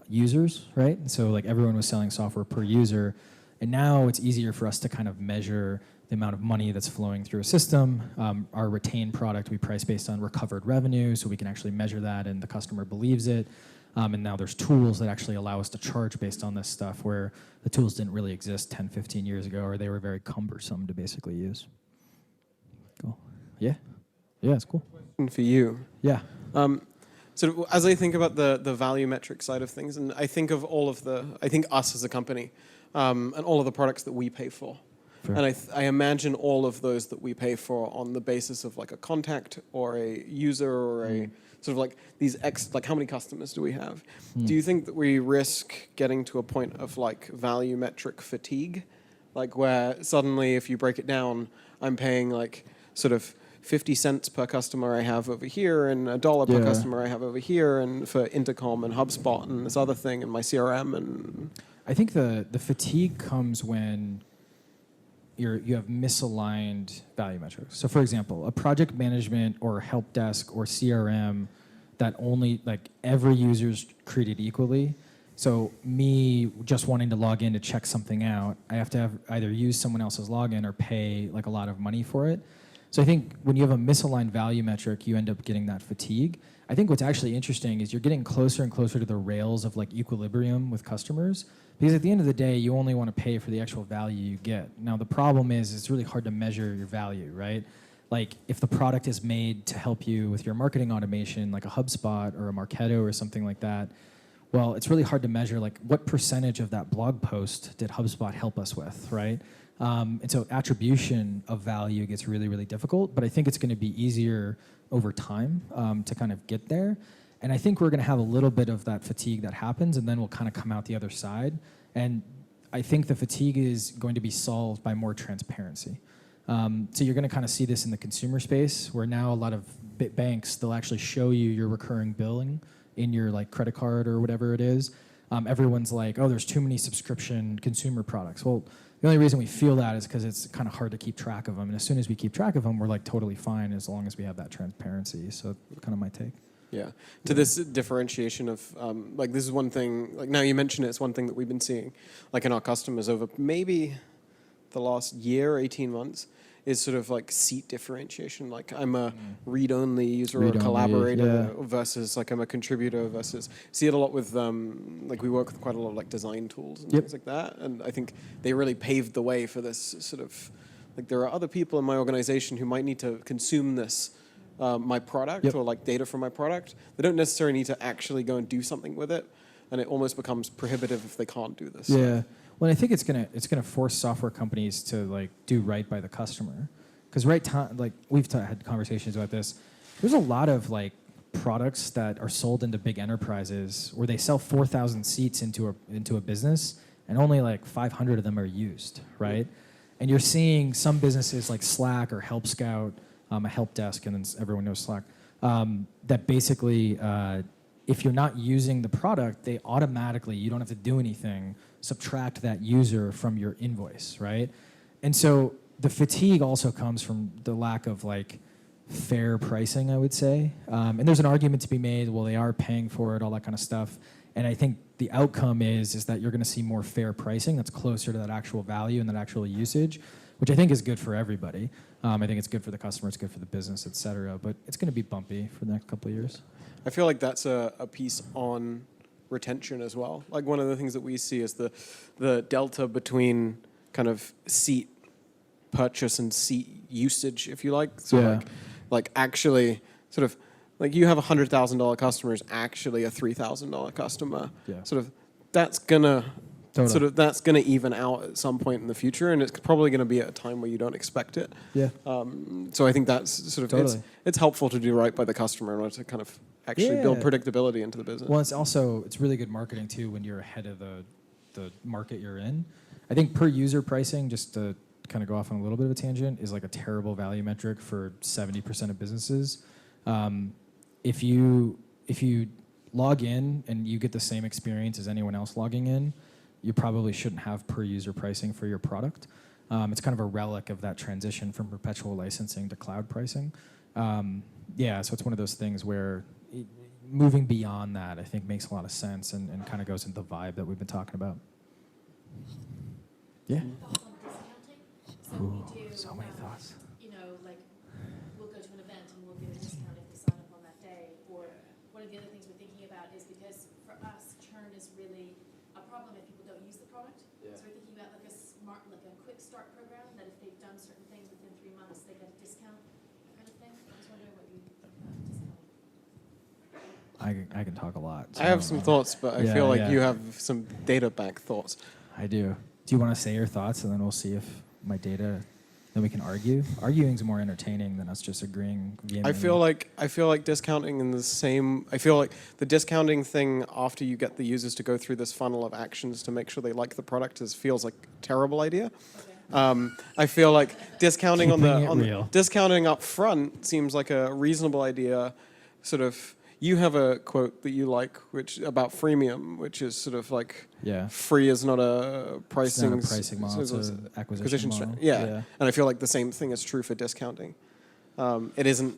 Users, right? And so like everyone was selling software per user, and now it's easier for us to kind of measure the amount of money that's flowing through a system. Our retained product we price based on recovered revenue, so we can actually measure that, and the customer believes it. And now there's tools that actually allow us to charge based on this stuff, where the tools didn't really exist 10, 15 years ago, or they were very cumbersome to basically use. Cool. Yeah. Yeah, it's cool. For you. Yeah. So as I think about the value metric side of things, and I think of I think us as a company, and all of the products that we pay for. Fair. And I imagine all of those that we pay for on the basis of like a contact or a user or a sort of like these like how many customers do we have? Do you think that we risk getting to a point of like value metric fatigue? Like where suddenly if you break it down, I'm paying like sort of 50 cents per customer I have over here and $1 per customer I have over here, and for Intercom and HubSpot and this other thing and my CRM. And I think the fatigue comes when you have misaligned value metrics. So for example, a project management or help desk or CRM that only like every user's treated equally. So me just wanting to log in to check something out, I have to have either use someone else's login or pay like a lot of money for it. So I think when you have a misaligned value metric, you end up getting that fatigue. I think what's actually interesting is you're getting closer and closer to the rails of like equilibrium with customers, because at the end of the day, you only want to pay for the actual value you get. Now the problem is it's really hard to measure your value, right? Like if the product is made to help you with your marketing automation, like a HubSpot or a Marketo or something like that, well, it's really hard to measure like what percentage of that blog post did HubSpot help us with, right? And so attribution of value gets really, really difficult, but I think it's going to be easier over time to kind of get there. And I think we're going to have a little bit of that fatigue that happens, and then we'll kind of come out the other side. And I think the fatigue is going to be solved by more transparency. So you're going to kind of see this in the consumer space, where now a lot of banks, they'll actually show you your recurring billing in your like credit card or whatever it is. Everyone's like, oh, there's too many subscription consumer products. Well, the only reason we feel that is because it's kind of hard to keep track of them. And as soon as we keep track of them, we're like totally fine as long as we have that transparency. So kind of my take. Yeah. To this differentiation of, like this is one thing, like now you mention it, it's one thing that we've been seeing like in our customers over maybe the last year, 18 months, is sort of like seat differentiation. Like I'm a read-only user or a collaborator versus like I'm a contributor versus, see it a lot with, like we work with quite a lot of like design tools and things like that. And I think they really paved the way for this sort of, like there are other people in my organization who might need to consume this, my product or like data from my product. They don't necessarily need to actually go and do something with it. And it almost becomes prohibitive if they can't do this. Yeah. Well, I think it's gonna force software companies to like do right by the customer, because like we've had conversations about this. There's a lot of like products that are sold into big enterprises where they sell 4,000 seats into a business, and only like 500 of them are used, right? And you're seeing some businesses like Slack or Help Scout, a help desk, and then everyone knows Slack, that basically if you're not using the product, they automatically, you don't have to do anything, subtract that user from your invoice, right? And so the fatigue also comes from the lack of like fair pricing, I would say. And there's an argument to be made, well, they are paying for it, all that kind of stuff. And I think the outcome is that you're going to see more fair pricing that's closer to that actual value and that actual usage, which I think is good for everybody. I think it's good for the customer, it's good for the business, et cetera. But it's going to be bumpy for the next couple of years. I feel like that's a piece on retention as well. Like one of the things that we see is the delta between kind of seat purchase and seat usage, if you like. So Yeah. like actually sort of like you have $100,000 customers, actually a $3,000 customer. Yeah. Sort of that's gonna Totally. sort of that's gonna even out at some point in the future, and it's probably gonna be at a time where you don't expect it. Yeah. So I think that's sort of Totally. it's helpful to do right by the customer in order to kind of actually build predictability into the business. Well, it's really good marketing too when you're ahead of the market you're in. I think per user pricing, just to kind of go off on a little bit of a tangent, is like a terrible value metric for 70% of businesses. If you log in and you get the same experience as anyone else logging in, you probably shouldn't have per user pricing for your product. It's kind of a relic of that transition from perpetual licensing to cloud pricing. So it's one of those things where moving beyond that, I think, makes a lot of sense and kind of goes into the vibe that we've been talking about. Yeah. Thoughts on discounting? So Ooh, we do, so many thoughts. like we'll go to an event and we'll give a discount if they sign up on that day. Or one of the other things we're thinking about is because for us, churn is really a problem if people don't use the product. Yeah. So we're thinking about like a quick start program that if they've done certain things within 3 months, they get a discount, that kind of thing. I was wondering what you think about discounting. I can talk a lot. I have some thoughts, but I feel like you have some data-backed thoughts. I do. Do you want to say your thoughts, and then we'll see if my data, then we can argue? Arguing's more entertaining than us just agreeing vehemently. I feel like discounting in the same. I feel like the discounting thing after you get the users to go through this funnel of actions to make sure they like the product feels like a terrible idea. I feel like discounting discounting up front seems like a reasonable idea. Sort of, you have a quote that you like, which about freemium, which is sort of like free is not a pricing, it's not a pricing model, it's an acquisition model. Yeah, and I feel like the same thing is true for discounting. It isn't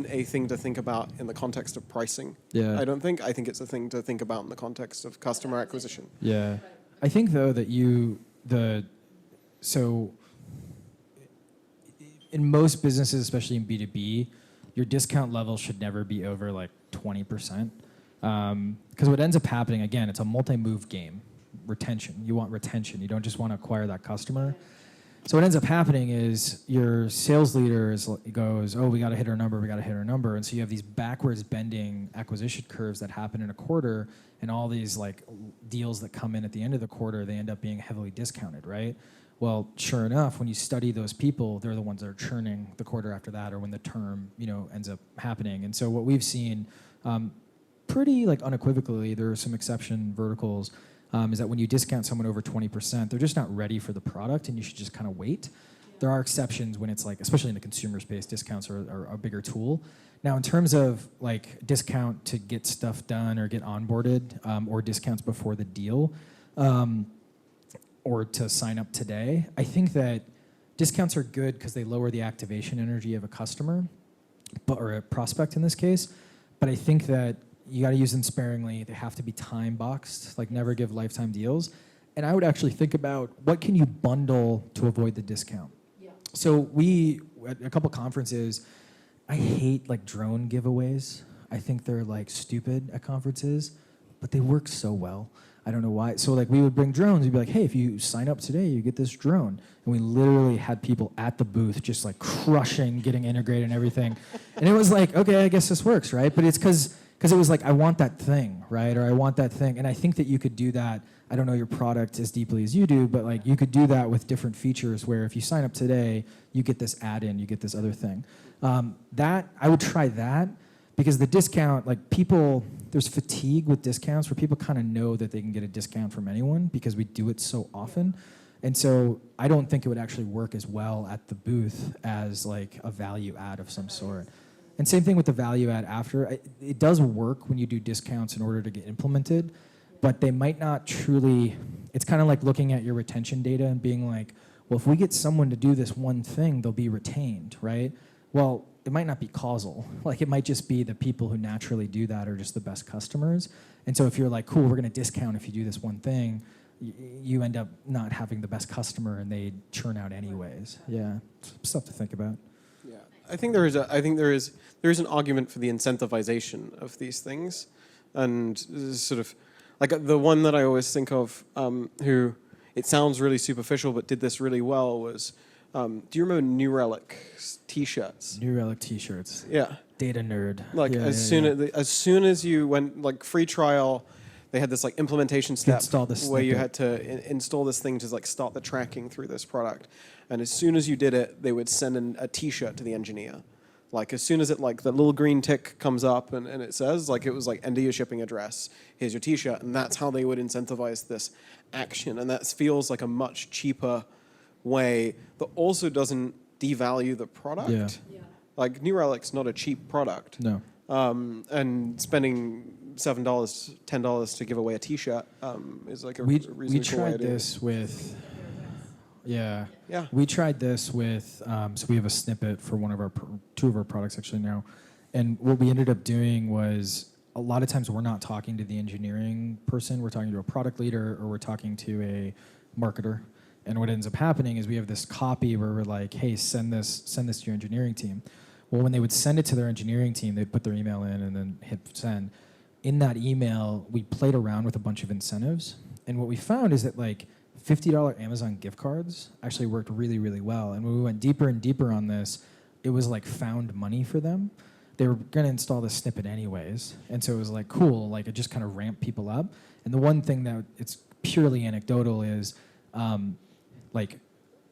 a thing to think about in the context of pricing. Yeah. I don't think. I think it's a thing to think about in the context of customer acquisition. Yeah. I think though that so in most businesses, especially in B2B, your discount level should never be over like 20%. Because what ends up happening, again, it's a multi-move game. Retention. You want retention. You don't just want to acquire that customer. So what ends up happening is your sales leader goes, oh, we got to hit our number, we got to hit our number. And so you have these backwards bending acquisition curves that happen in a quarter, and all these like deals that come in at the end of the quarter, they end up being heavily discounted, right? Well, sure enough, when you study those people, they're the ones that are churning the quarter after that, or when the term, ends up happening. And so what we've seen, pretty like unequivocally, there are some exception verticals, is that when you discount someone over 20%, they're just not ready for the product, and you should just kind of wait. There are exceptions when it's like, especially in the consumer space, discounts are a bigger tool. Now, in terms of like discount to get stuff done or get onboarded, or discounts before the deal, or to sign up today, I think that discounts are good because they lower the activation energy of a customer, or a prospect in this case. But I think that you got to use them sparingly. They have to be time boxed, like never give lifetime deals. And I would actually think about what can you bundle to avoid the discount. Yeah. So we, at a couple conferences, I hate like drone giveaways. I think they're like stupid at conferences, but they work so well. I don't know why. So like we would bring drones. We'd be like, hey, if you sign up today, you get this drone. And we literally had people at the booth just like crushing, getting integrated and everything. And it was like, okay, I guess this works, right? But it's because it was like, I want that thing, right? Or I want that thing. And I think that you could do that. I don't know your product as deeply as you do, but like you could do that with different features where if you sign up today, you get this add-in, you get this other thing. That I would try that. Because the discount, like people, there's fatigue with discounts where people kind of know that they can get a discount from anyone because we do it so often. And so I don't think it would actually work as well at the booth as like a value add of some sort. And same thing with the value add after. It does work when you do discounts in order to get implemented, but they might not truly, it's kind of like looking at your retention data and being like, well, if we get someone to do this one thing, they'll be retained, right? Well, it might not be causal. Like it might just be the people who naturally do that are just the best customers. And so if you're like, cool, we're going to discount if you do this one thing, you end up not having the best customer, and they churn out anyways. Yeah, stuff to think about. Yeah, I think there is an argument for the incentivization of these things, and sort of like the one that I always think of, who it sounds really superficial but did this really well was, do you remember New Relic T-shirts? New Relic T-shirts. Yeah. Data nerd. Like as soon as you went like free trial, they had this like implementation step where you had to install this thing to like start the tracking through this product, and as soon as you did it, they would send a T-shirt to the engineer. Like as soon as it like the little green tick comes up and it says like it was like enter your shipping address, here's your T-shirt, and that's how they would incentivize this action, and that feels like a much cheaper way that also doesn't devalue the product. Yeah. Like New Relic's not a cheap product. No. And spending $7, $10 to give away a T-shirt is like a reasonable way to do it. We tried this with. Yeah. Yeah. We tried this with. So we have a snippet for two of our products actually now, and what we ended up doing was a lot of times we're not talking to the engineering person. We're talking to a product leader, or we're talking to a marketer. And what ends up happening is we have this copy where we're like, hey, send this to your engineering team. Well, when they would send it to their engineering team, they'd put their email in and then hit send. In that email, we played around with a bunch of incentives. And what we found is that like $50 Amazon gift cards actually worked really, really well. And when we went deeper and deeper on this, it was like found money for them. They were going to install this snippet anyways. And so it was like, cool, like it just kind of ramped people up. And the one thing that it's purely anecdotal is like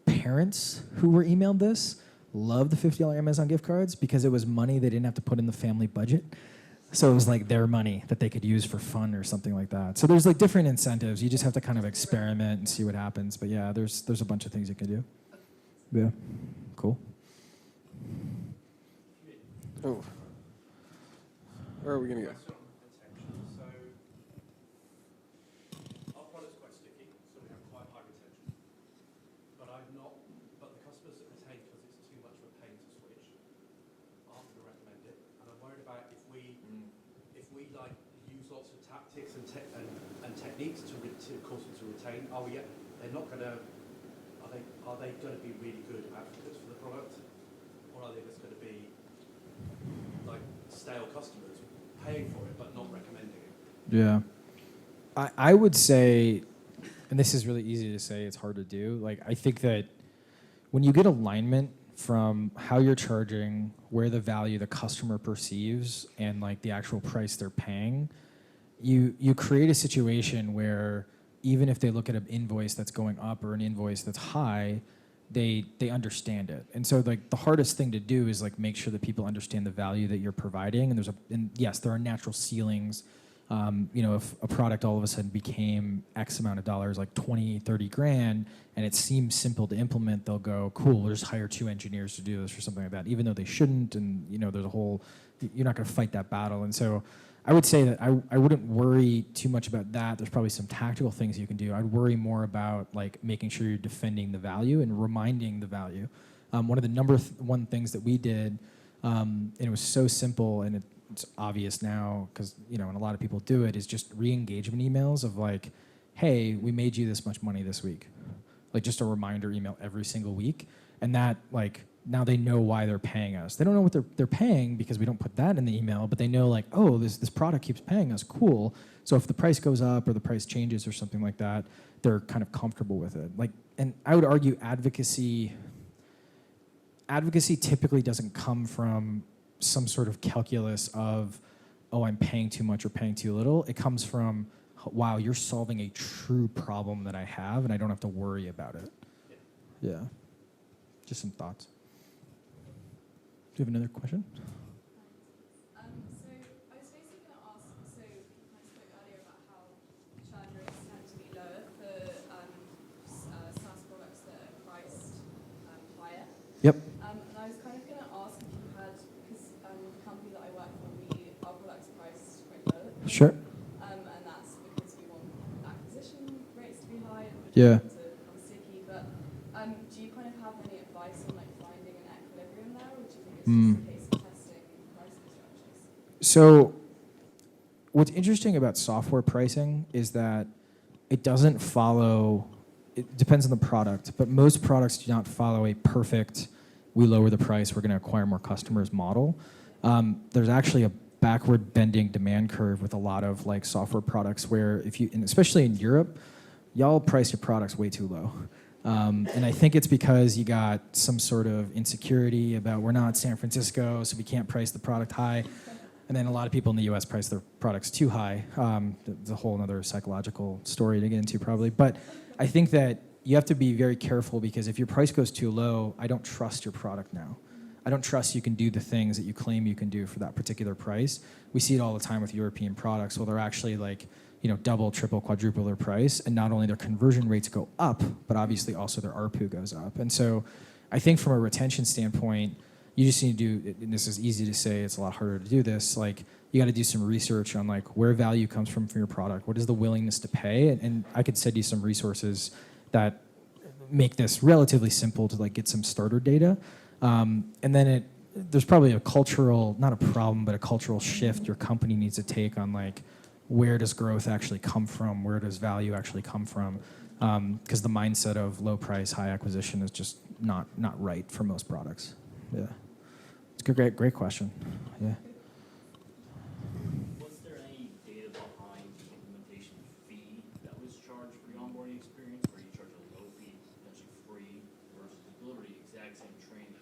parents who were emailed this loved the $50 Amazon gift cards because it was money they didn't have to put in the family budget. So it was like their money that they could use for fun or something like that. So there's like different incentives. You just have to kind of experiment and see what happens. But yeah, there's a bunch of things you can do. Yeah, cool. Oh, where are we gonna go? Are they going to be really good advocates for the product, or are they just going to be like stale customers paying for it but not recommending it? Yeah, I would say, and this is really easy to say, it's hard to do. Like I think that when you get alignment from how you're charging, where the value the customer perceives, and like the actual price they're paying, you create a situation where even if they look at an invoice that's going up or an invoice that's high, they understand it. And so like the hardest thing to do is like make sure that people understand the value that you're providing. And yes, there are natural ceilings. If a product all of a sudden became X amount of dollars, like 20, 30 grand, and it seems simple to implement, they'll go, cool, we'll just hire 2 engineers to do this or something like that, even though they shouldn't. And there's you're not gonna fight that battle. And so I would say that I wouldn't worry too much about that. There's probably some tactical things you can do. I'd worry more about like making sure you're defending the value and reminding the value. One of the number one things that we did, and it was so simple and it's obvious now because and a lot of people do it, is just re-engagement emails of like, hey, we made you this much money this week. Like just a reminder email every single week. And that like, now they know why they're paying us. They don't know what they're paying because we don't put that in the email, but they know like, oh, this product keeps paying us, cool. So if the price goes up or the price changes or something like that, they're kind of comfortable with it. Like, and I would argue advocacy typically doesn't come from some sort of calculus of, oh, I'm paying too much or paying too little. It comes from, wow, you're solving a true problem that I have and I don't have to worry about it. Yeah. Just some thoughts. Do you have another question? So I was basically going to ask, so I spoke earlier about how churn rates tend to be lower for SaaS products that are priced higher. Yep. And I was kind of going to ask if you had, because the company that I work for, our product's priced quite low. Sure. And that's because we want acquisition rates to be high and Yeah. to become sticky. But do you kind of have any advice on like finding an equilibrium there, or do you think it's just a case So what's interesting about software pricing is that it doesn't follow, it depends on the product, but most products do not follow a perfect, we lower the price, we're going to acquire more customers model. There's actually a backward bending demand curve with a lot of like software products where if you, and especially in Europe, y'all price your products way too low. And I think it's because you got some sort of insecurity about we're not San Francisco, so we can't price the product high. And then a lot of people in the US price their products too high. It's a whole other psychological story to get into probably. But I think that you have to be very careful because if your price goes too low, I don't trust your product now. I don't trust you can do the things that you claim you can do for that particular price. We see it all the time with European products where they're actually like, double, triple, quadruple their price, and not only their conversion rates go up, but obviously also their ARPU goes up. And so I think from a retention standpoint, you just need to do, and this is easy to say, it's a lot harder to do this, like you got to do some research on like where value comes from your product, what is the willingness to pay, and I could send you some resources that make this relatively simple to like get some starter data. And then there's probably a cultural, not a problem, but a cultural shift your company needs to take on like, where does growth actually come from? Where does value actually come from? Because the mindset of low price, high acquisition is just not right for most products. Yeah, it's a great question. Yeah. Was there any data behind the implementation fee that was charged for the onboarding experience, where you charge a low fee, potentially free, versus you deliver the exact same training,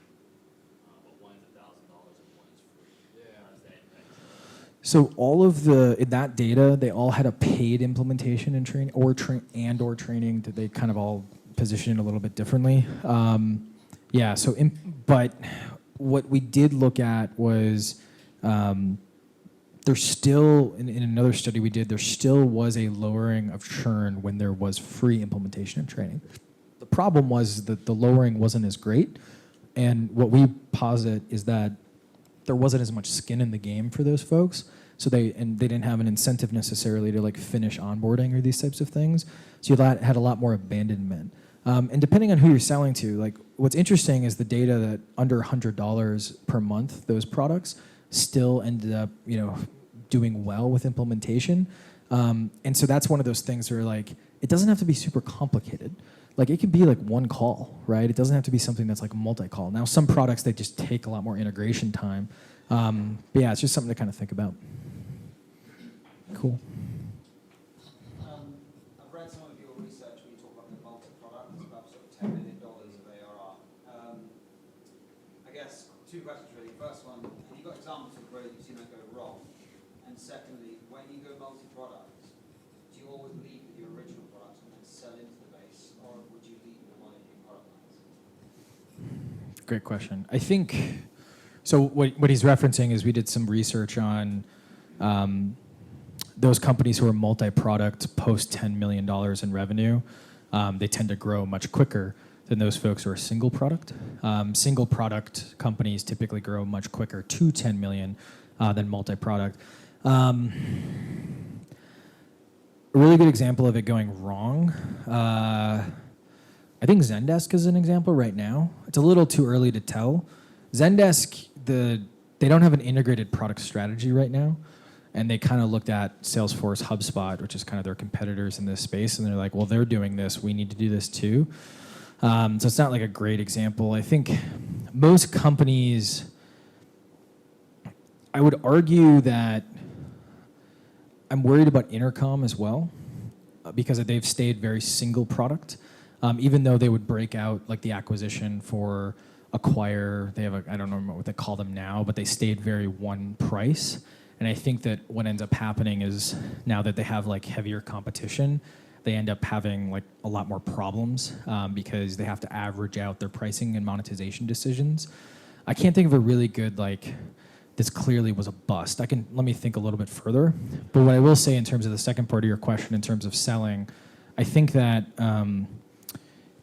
but one is $1,000 and one is free? Yeah. How does that impact you? So all of in that data, they all had a paid implementation and training, or training. They kind of all position it a little bit differently. Yeah. So, but what we did look at was there's still in another study we did, there still was a lowering of churn when there was free implementation and training. The problem was that the lowering wasn't as great, and what we posit is that there wasn't as much skin in the game for those folks. So they didn't have an incentive necessarily to like finish onboarding or these types of things. So you had a lot more abandonment. And depending on who you're selling to, like what's interesting is the data that under $100 per month, those products still ended up, doing well with implementation. And so that's one of those things where like, it doesn't have to be super complicated. Like it could be like one call, right? It doesn't have to be something that's like multi-call. Now some products, they just take a lot more integration time. But yeah, it's just something to kind of think about. Cool. I've read some of your research where you talk about the multi-product, it's about sort of $10 million of ARR. I guess two questions really. First one, have you got examples of where you've seen that go wrong? And secondly, when you go multi-product, do you always lead with your original product and then sell into the base, or would you lead with one of your product lines? Great question. I think, so what he's referencing is we did some research on those companies who are multi-product post $10 million in revenue. They tend to grow much quicker than those folks who are single product. Single product companies typically grow much quicker to 10 million than multi-product. A really good example of it going wrong, I think Zendesk is an example right now. It's a little too early to tell. Zendesk, they don't have an integrated product strategy right now. And they kind of looked at Salesforce, HubSpot, which is kind of their competitors in this space. And they're like, well, they're doing this. We need to do this too. So it's not like a great example. I think most companies, I would argue that I'm worried about Intercom as well because they've stayed very single product. Even though they would break out like the acquisition for Acquire, they have I don't know what they call them now, but they stayed very one price. And I think that what ends up happening is now that they have like heavier competition, they end up having like a lot more problems because they have to average out their pricing and monetization decisions. I can't think of a really good like, this clearly was a bust. Let me think a little bit further. But what I will say in terms of the second part of your question, in terms of selling, I think that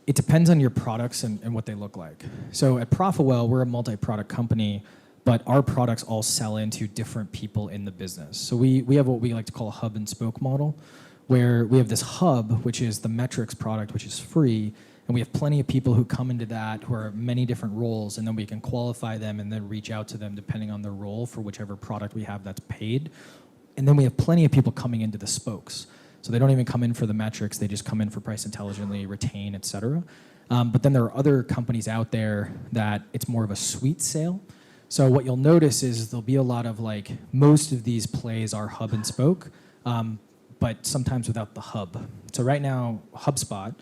it depends on your products and what they look like. So at Profitwell, we're a multi-product company, but our products all sell into different people in the business. So we have what we like to call a hub and spoke model, where we have this hub, which is the metrics product, which is free, And we have plenty of people who come into that who are many different roles, and then we can qualify them and then reach out to them depending on their role for whichever product we have that's paid. And then we have plenty of people coming into the spokes. So they don't even come in for the metrics, they just come in for price intelligently, retain, et cetera. But then there are other companies out there that it's more of a suite sale. So what you'll notice is there'll be a lot of like, most of these plays are hub and spoke, but sometimes without the hub. So right now, HubSpot,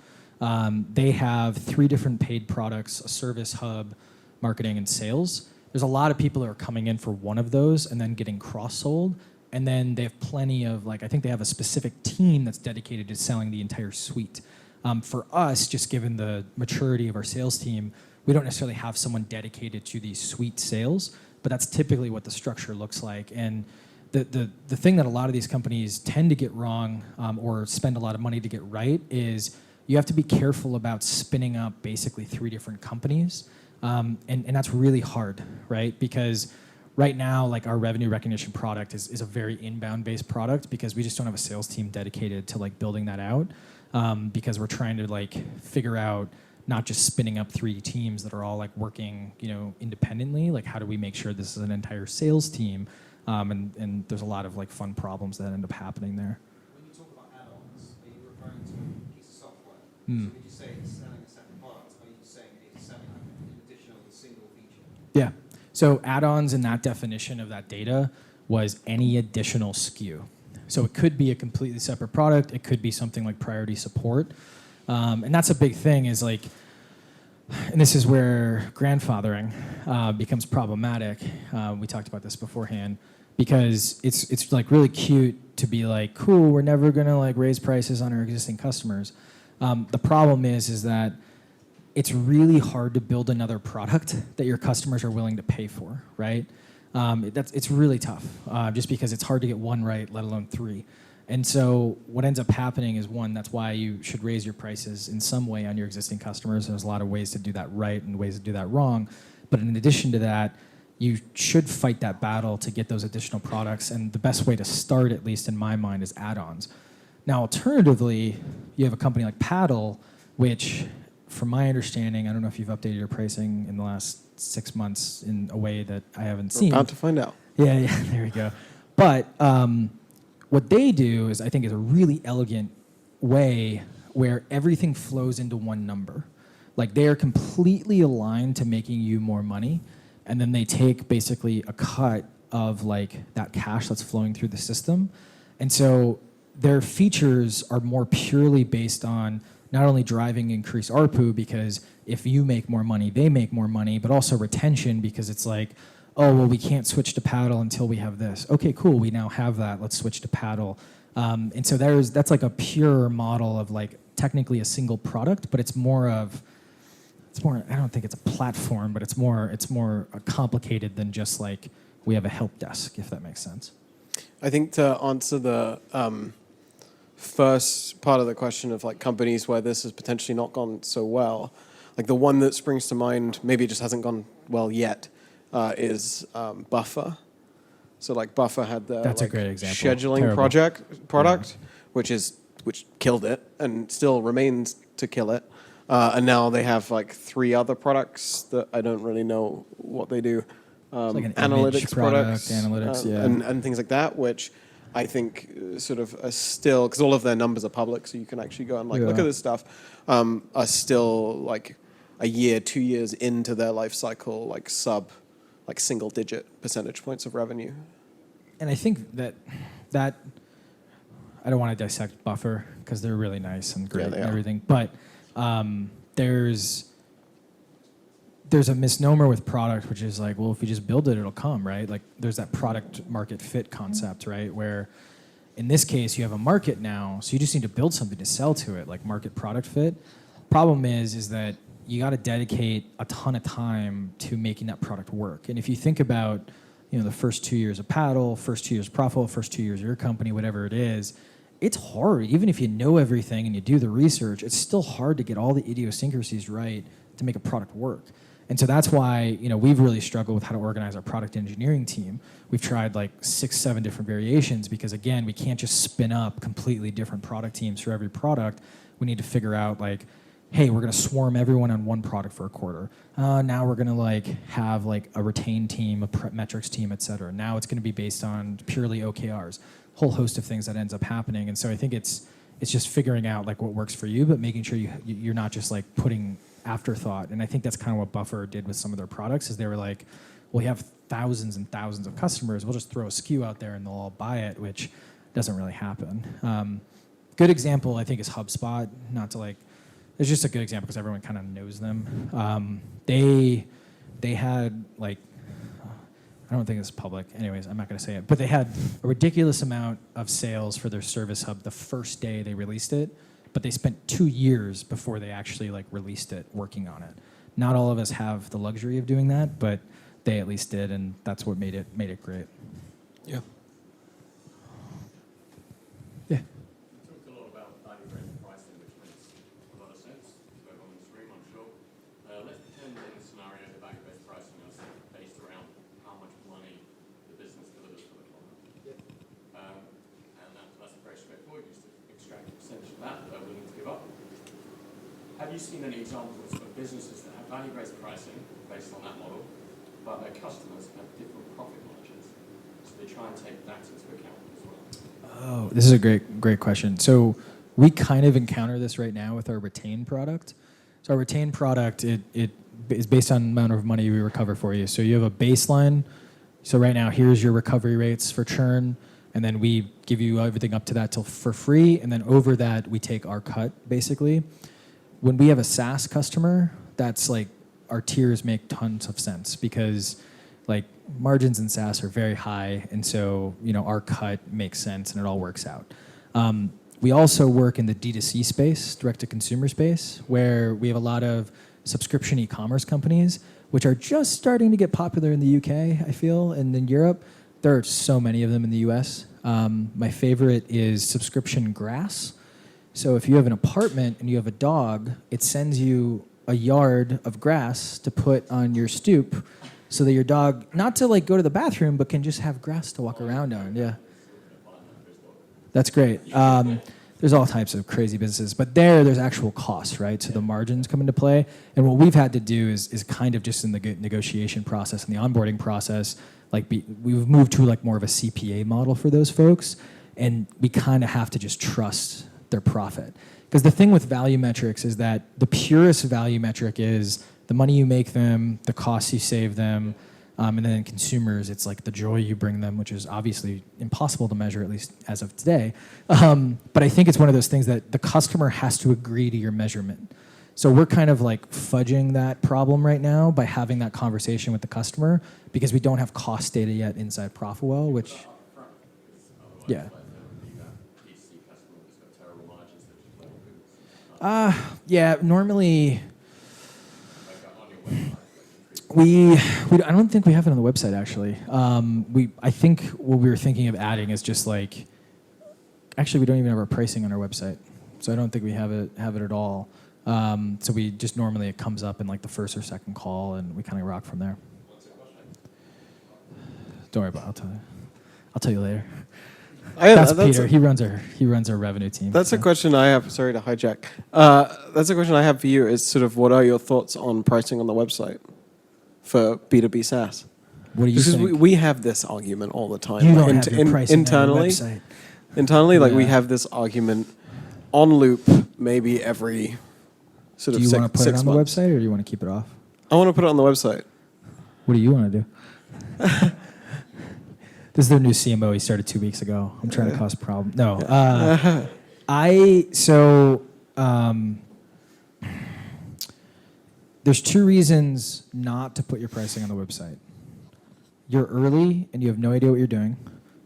they have 3 different paid products: a service, hub, marketing, and sales. There's a lot of people that are coming in for one of those and then getting cross-sold. And then they have plenty of, like, I think they have a specific team that's dedicated to selling the entire suite. For us, just given the maturity of our sales team, we don't necessarily have someone dedicated to these suite sales, but that's typically what the structure looks like. And the thing that a lot of these companies tend to get wrong, or spend a lot of money to get right, is you have to be careful about spinning up basically 3 different companies. And that's really hard, right? Because right now, like, our revenue recognition product is a very inbound-based product because we just don't have a sales team dedicated to like building that out, because we're trying to like figure out not just spinning up 3 teams that are all like working, independently. Like, how do we make sure this is an entire sales team? And there's a lot of like fun problems that end up happening there. When you talk about add-ons, are you referring to a piece of software? So when you say it's selling a separate product, are you saying it's selling an additional single feature? Yeah. So add-ons in that definition of that data was any additional SKU. So it could be a completely separate product. It could be something like priority support. And that's a big thing, is like, and this is where grandfathering becomes problematic. We talked about this beforehand, because it's like really cute to be like, cool, we're never gonna like raise prices on our existing customers. The problem is that it's really hard to build another product that your customers are willing to pay for, right? It's really tough, just because it's hard to get 1 right, let alone 3. And so what ends up happening is, 1, that's why you should raise your prices in some way on your existing customers. There's a lot of ways to do that right and ways to do that wrong. But in addition to that, you should fight that battle to get those additional products. And the best way to start, at least in my mind, is add-ons. Now, alternatively, you have a company like Paddle, which, from my understanding, I don't know if you've updated your pricing in the last 6 months in a way that I haven't seen. We're about to find out. Yeah, there we go. But what they do is, I think, is a really elegant way where everything flows into one number. Like, they are completely aligned to making you more money, and then they take basically a cut of like that cash that's flowing through the system. And so their features are more purely based on not only driving increased ARPU, because if you make more money, they make more money, but also retention, because it's like, oh, well, we can't switch to Paddle until we have this. Okay, cool, we now have that, let's switch to Paddle. And so that's like a pure model of like technically a single product, but it's more, I don't think it's a platform, but it's more complicated than just like, we have a help desk, if that makes sense. I think to answer the first part of the question of like companies where this has potentially not gone so well, like the one that springs to mind, maybe it just hasn't gone well yet, is Buffer. So like Buffer had the That's a great example. scheduling product, which killed it and still remains to kill it. And now they have like 3 other products that I don't really know what they do. Like an analytics products, yeah. and things like that, which I think sort of are still, because all of their numbers are public, so you can actually go and like look at this stuff, are still like a year, 2 years into their life cycle, like single digit percentage points of revenue. And I think that I don't want to dissect Buffer because they're really nice and great and everything, but there's a misnomer with product, which is like, well, if you just build it, it'll come, right? Like there's that product market fit concept, right? Where in this case, you have a market now, so you just need to build something to sell to it, like market product fit. Problem is that you got to dedicate a ton of time to making that product work. And if you think about, the first 2 years of Paddle, first 2 years of Profitwell, first 2 years of your company, whatever it is, it's hard. Even if you know everything and you do the research, it's still hard to get all the idiosyncrasies right to make a product work. And so that's why, we've really struggled with how to organize our product engineering team. We've tried like 6, 7 different variations because, again, we can't just spin up completely different product teams for every product. We need to figure out like, hey, we're going to swarm everyone on one product for a quarter. Now we're going to like have like a retained team, a metrics team, et cetera. Now it's going to be based on purely OKRs, whole host of things that ends up happening. And so I think it's just figuring out like what works for you, but making sure you're not just like putting afterthought. And I think that's kind of what Buffer did with some of their products, is they were like, well, we have thousands and thousands of customers. We'll just throw a SKU out there and they'll all buy it, which doesn't really happen. Good example, I think, is HubSpot. Not to like, it's just a good example because everyone kind of knows them. They had like, I don't think it's public. Anyways, I'm not going to say it. But they had a ridiculous amount of sales for their Service Hub the first day they released it. But they spent 2 years before they actually like released it, working on it. Not all of us have the luxury of doing that, but they at least did, and that's what made it great. Yeah. Yeah. You talked a lot about value-based pricing, which makes a lot of sense. Both on the stream, I'm sure. Let's pretend in a scenario that value-based pricing is based around how much money the business delivers for the client. And that's very straightforward. You just extract a percentage of that they're willing to give up. Have you seen any examples of businesses that have value-based pricing based on that model, but their customers have different profit margins? So they try and take that into account as well. Oh, this is a great question. So we kind of encounter this right now with our Retain product. So our Retain product, it is based on the amount of money we recover for you. So you have a baseline. So right now, here's your recovery rates for churn, and then we give you everything up to that for free, and then over that, we take our cut, basically. When we have a SaaS customer, that's like, our tiers make tons of sense because like margins in SaaS are very high, and so our cut makes sense and it all works out. We also work in the D2C space, direct-to-consumer space, where we have a lot of subscription e-commerce companies, which are just starting to get popular in the UK, I feel, and in Europe. There are so many of them in the US. My favorite is subscription grass. So if you have an apartment and you have a dog, it sends you a yard of grass to put on your stoop so that your dog, not to like go to the bathroom, but can just have grass to walk around on. Yeah. That's great. There's all types of crazy businesses, but there's actual costs, right? So the margins come into play. And what we've had to do is kind of just in the negotiation process and the onboarding process, like we've moved to like more of a CPA model for those folks. And we kind of have to just trust their profit. Because the thing with value metrics is that the purest value metric is the money you make them, the costs you save them, and then consumers, it's like the joy you bring them, which is obviously impossible to measure, at least as of today. But I think it's one of those things that the customer has to agree to your measurement. So we're kind of like fudging that problem right now by having that conversation with the customer because we don't have cost data yet inside Profitwell, which, yeah. Yeah, normally I don't think we have it on the website actually. I think what we were thinking of adding is just like, actually we don't even have our pricing on our website, so I don't think we have it at all. So we just normally it comes up in like the first or second call, and we kind of rock from there. Don't worry about it. I'll tell you later. That's Peter. He runs our revenue team. That's a question I have. Sorry to hijack. That's a question I have for you. Is sort of what are your thoughts on pricing on the website for B2B SaaS? What do you think? Because we have this argument all the time. You don't have your pricing internally, on your website. Internally, like we have this argument on loop, maybe every sort of 6 months. Do you want to put it on the website, or do you want to keep it off? I want to put it on the website. What do you want to do? This is their new CMO. He started 2 weeks ago. I'm trying to cause a problem. No. There's 2 reasons not to put your pricing on the website. You're early and you have no idea what you're doing,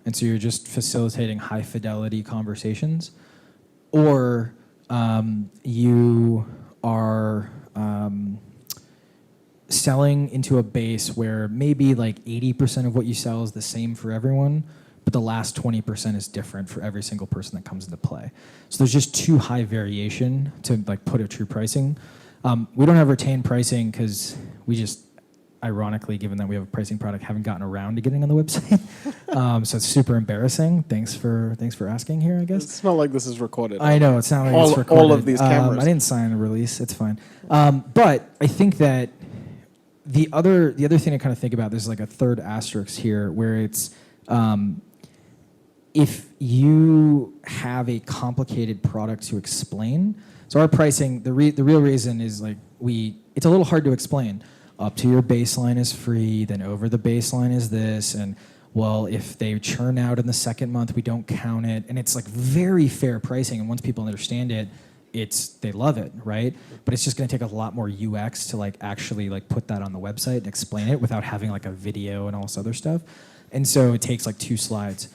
and so you're just facilitating high fidelity conversations, or you are selling into a base where maybe like 80% of what you sell is the same for everyone, but the last 20% is different for every single person that comes into play. So there's just too high variation to like put a true pricing. We don't have retained pricing because we just ironically, given that we have a pricing product, haven't gotten around to getting on the website. So it's super embarrassing. Thanks for asking here, I guess. It's not like this is recorded. I know, it's not like it's recorded. All of these cameras. I didn't sign a release. It's fine. But I think that the other thing to kind of think about, there's like a third asterisk here, where it's if you have a complicated product to explain. So our pricing, the real reason is like it's a little hard to explain. Up to your baseline is free, then over the baseline is this, and well, if they churn out in the second month, we don't count it. And it's like very fair pricing, and once people understand it, they love it, right? But it's just gonna take a lot more UX to like actually like put that on the website and explain it without having like a video and all this other stuff. And so it takes like 2 slides.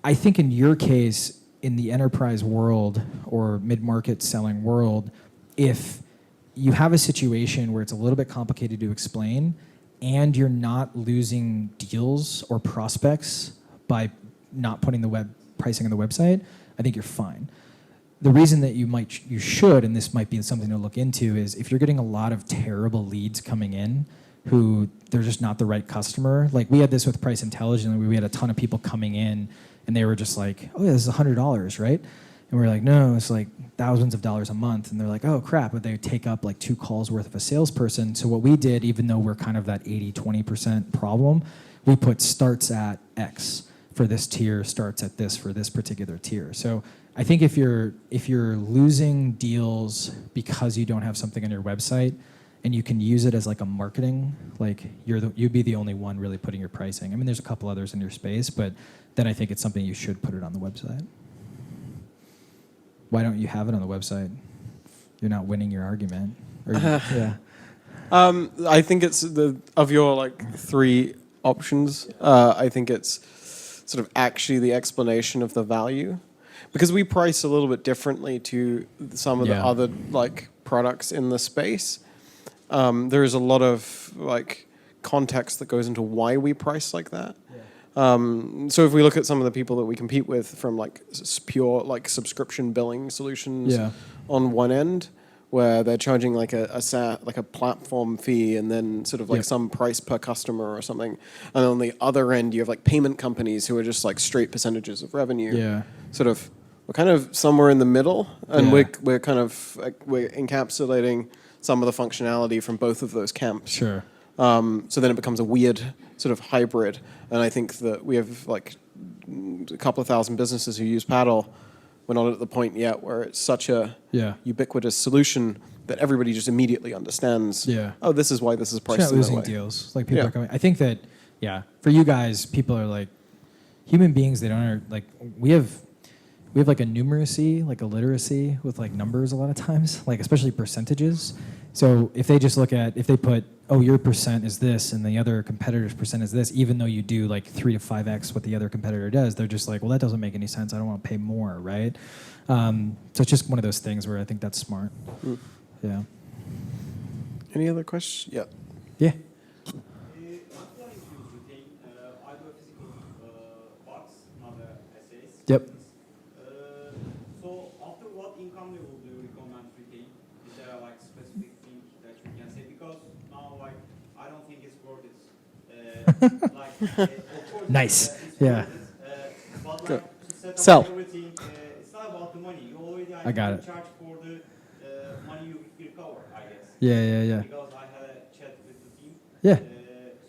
I think in your case, in the enterprise world or mid-market selling world, if you have a situation where it's a little bit complicated to explain and you're not losing deals or prospects by not putting the web pricing on the website, I think you're fine. The reason that you should, and this might be something to look into, is if you're getting a lot of terrible leads coming in who they're just not the right customer. Like we had this with Price Intelligently, we had a ton of people coming in and they were just like, oh yeah, this is $100, right? And we're like, no, it's like thousands of dollars a month. And they're like, oh crap, but they take up like 2 calls worth of a salesperson. So what we did, even though we're kind of that 80-20% problem, we put starts at X for this tier, starts at this for this particular tier. So I think if you're losing deals because you don't have something on your website and you can use it as like a marketing, like you'd be the only one really putting your pricing. I mean, there's a couple others in your space, but then I think it's something you should put it on the website. Why don't you have it on the website? You're not winning your argument. Yeah. I think it's of your like 3 options. I think it's sort of actually the explanation of the value, because we price a little bit differently to some of the other like products in the space. There is a lot of like context that goes into why we price like that. So if we look at some of the people that we compete with from like pure like subscription billing solutions on one end, where they're charging like a SaaS, like a platform fee, and then sort of like some price per customer or something, and on the other end you have like payment companies who are just like straight percentages of revenue. Sort of, we're kind of somewhere in the middle, and we're kind of like, we're encapsulating some of the functionality from both of those camps. Sure. So then it becomes a weird sort of hybrid. And I think that we have like a couple of thousand businesses who use Paddle. We're not at the point yet where it's such a ubiquitous solution that everybody just immediately understands. Oh, this is why this is priced in that way. Losing deals. Like people are coming. I think that for you guys, people are like human beings. They don't like we have like a numeracy, like a literacy with like numbers a lot of times, like especially percentages. So if they just if they put, oh, your percent is this and the other competitor's percent is this, even though you do like 3 to 5x what the other competitor does, they're just like, well, that doesn't make any sense. I don't want to pay more, right? So it's just one of those things where I think that's smart. Yeah. Any other questions? Yeah. Yeah. Yep. So after what income level do you recommend retain? Is there like specific thing that you can say? Because now like I don't think it's worth it. Of course, Nice. It's Yeah. worth it, but like to set up Sell. everything, it's not about the money. You already I got it. charge for the money you recover, I guess. Yeah. Because I had a chat with the team. Yeah.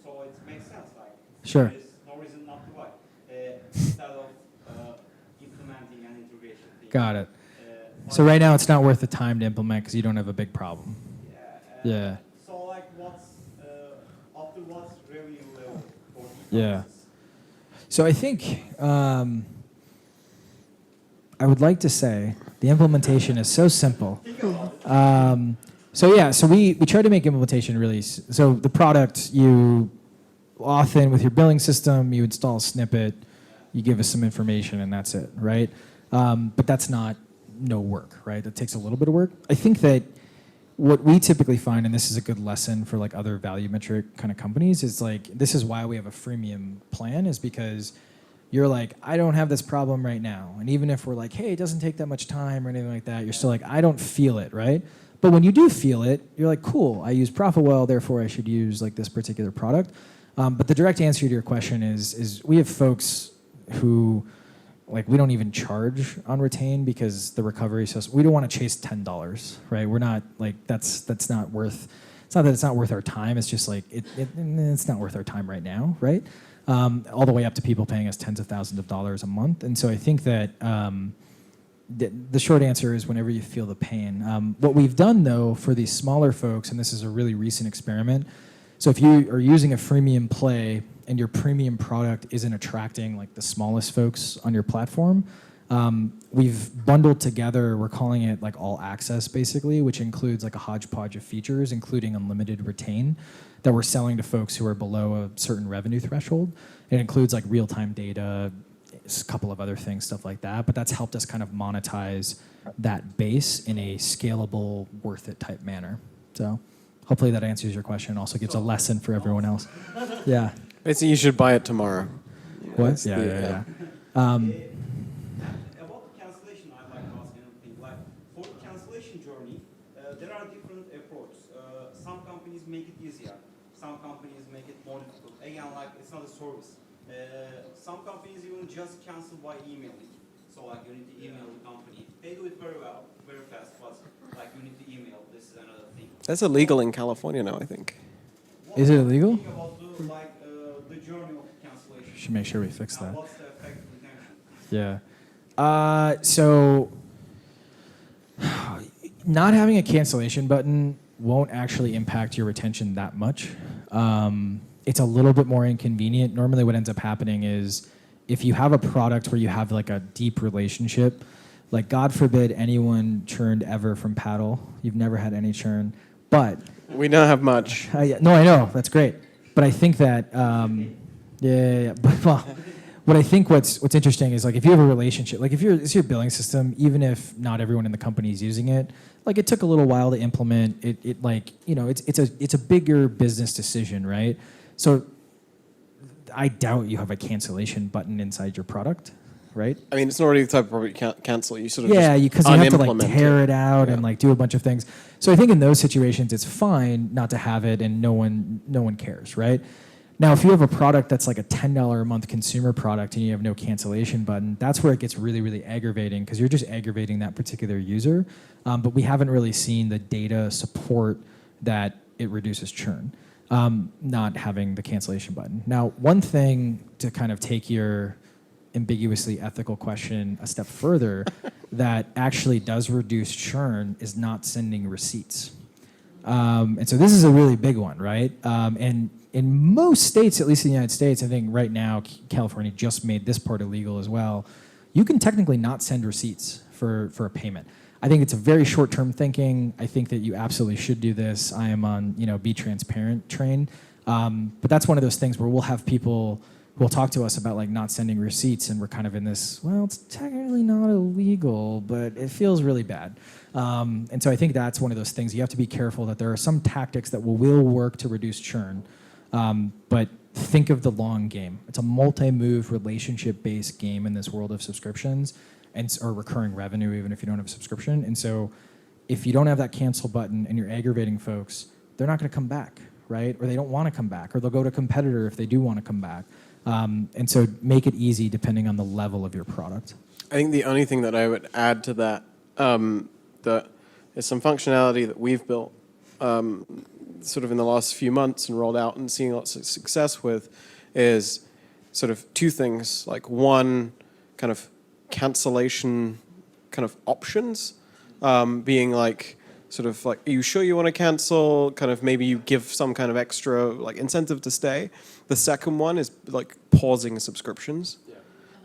So it makes sense. Like Sure. there's no reason not to buy instead of implementing an integration thing. Got it. So right now it's not worth the time to implement because you don't have a big problem. Yeah. So like after what's revenue level for Yeah. So I think I would like to say the implementation is so simple. So we try to make implementation really, so the product, you often with your billing system, you install a snippet, you give us some information and that's it, right? But that's not no work, right? That takes a little bit of work. I think that what we typically find, and this is a good lesson for like other value metric kind of companies, is like, this is why we have a freemium plan, is because you're like, I don't have this problem right now. And even if we're like, hey, it doesn't take that much time or anything like that, you're still like, I don't feel it, right? But when you do feel it, you're like, cool, I use Profitwell, therefore I should use like this particular product. But the direct answer to your question is we have folks who, like, we don't even charge on retain because the recovery system, we don't want to chase $10, right? We're not like, that's not worth, it's not that it's not worth our time, it's just like, it's not worth our time right now, right? All the way up to people paying us tens of thousands of dollars a month. And so I think that the short answer is whenever you feel the pain. What we've done though for these smaller folks, and this is a really recent experiment, so if you are using a freemium play and your premium product isn't attracting like the smallest folks on your platform, we've bundled together, we're calling it like all access basically, which includes like a hodgepodge of features, including unlimited retain, that we're selling to folks who are below a certain revenue threshold. It includes like real-time data, a couple of other things, stuff like that, but that's helped us kind of monetize that base in a scalable, worth it type manner. So hopefully that answers your question, also gives a lesson for everyone else. Yeah. Basically, you should buy it tomorrow. What? Yeah. About the cancellation, I'd like to ask anything. Like, for the cancellation journey, there are different approaches. Some companies make it easier. Some companies make it more difficult. Again, like, it's not a service. Some companies even just cancel by emailing. So, like, you need to email the company. They do it very well, very fast, but, like, you need to email. This is another thing. That's illegal in California now, I think. Is it illegal? Think about the journey of cancellation. Should make sure we fix that. What's the effect of retention? Yeah. So not having a cancellation button won't actually impact your retention that much. It's a little bit more inconvenient. Normally what ends up happening is if you have a product where you have like a deep relationship, like God forbid anyone churned ever from Paddle. You've never had any churn. But We don't have much. yeah, no, I know, that's great. But I think that But well, what I think what's interesting is like if you have a relationship, like if it's your billing system, even if not everyone in the company is using it, like it took a little while to implement. It like, you know, it's a bigger business decision, right? So I doubt you have a cancellation button inside your product, right? I mean, it's not really the type of product you cancel. You sort of Yeah, just because you have to like unimplement tear it out and Yeah. like do a bunch of things. So I think in those situations, it's fine not to have it, and no one cares, right? Now, if you have a product that's like a $10 a month consumer product and you have no cancellation button, that's where it gets really, really aggravating because you're just aggravating that particular user. But we haven't really seen the data support that it reduces churn, not having the cancellation button. Now, one thing to kind of take your ambiguously ethical question a step further that actually does reduce churn is not sending receipts. And so this is a really big one, right? And in most states, at least in the United States, I think right now California just made this part illegal as well. You can technically not send receipts for a payment. I think it's a very short-term thinking. I think that you absolutely should do this. I am on, be transparent train. But that's one of those things where we'll have people who will talk to us about like not sending receipts, and we're kind of in this, well, it's technically not illegal, but it feels really bad. And so I think that's one of those things. You have to be careful that there are some tactics that will work to reduce churn, but think of the long game. It's a multi-move, relationship-based game in this world of subscriptions or recurring revenue, even if you don't have a subscription. And so if you don't have that cancel button and you're aggravating folks, they're not going to come back, right? Or they don't want to come back, or they'll go to a competitor if they do want to come back. And so make it easy depending on the level of your product. I think the only thing that I would add to that, that is some functionality that we've built sort of in the last few months and rolled out and seeing lots of success with, is sort of two things. Like one, kind of cancellation kind of options, being like sort of like, are you sure you want to cancel? Kind of maybe you give some kind of extra like incentive to stay. The second one is like pausing subscriptions. Yeah.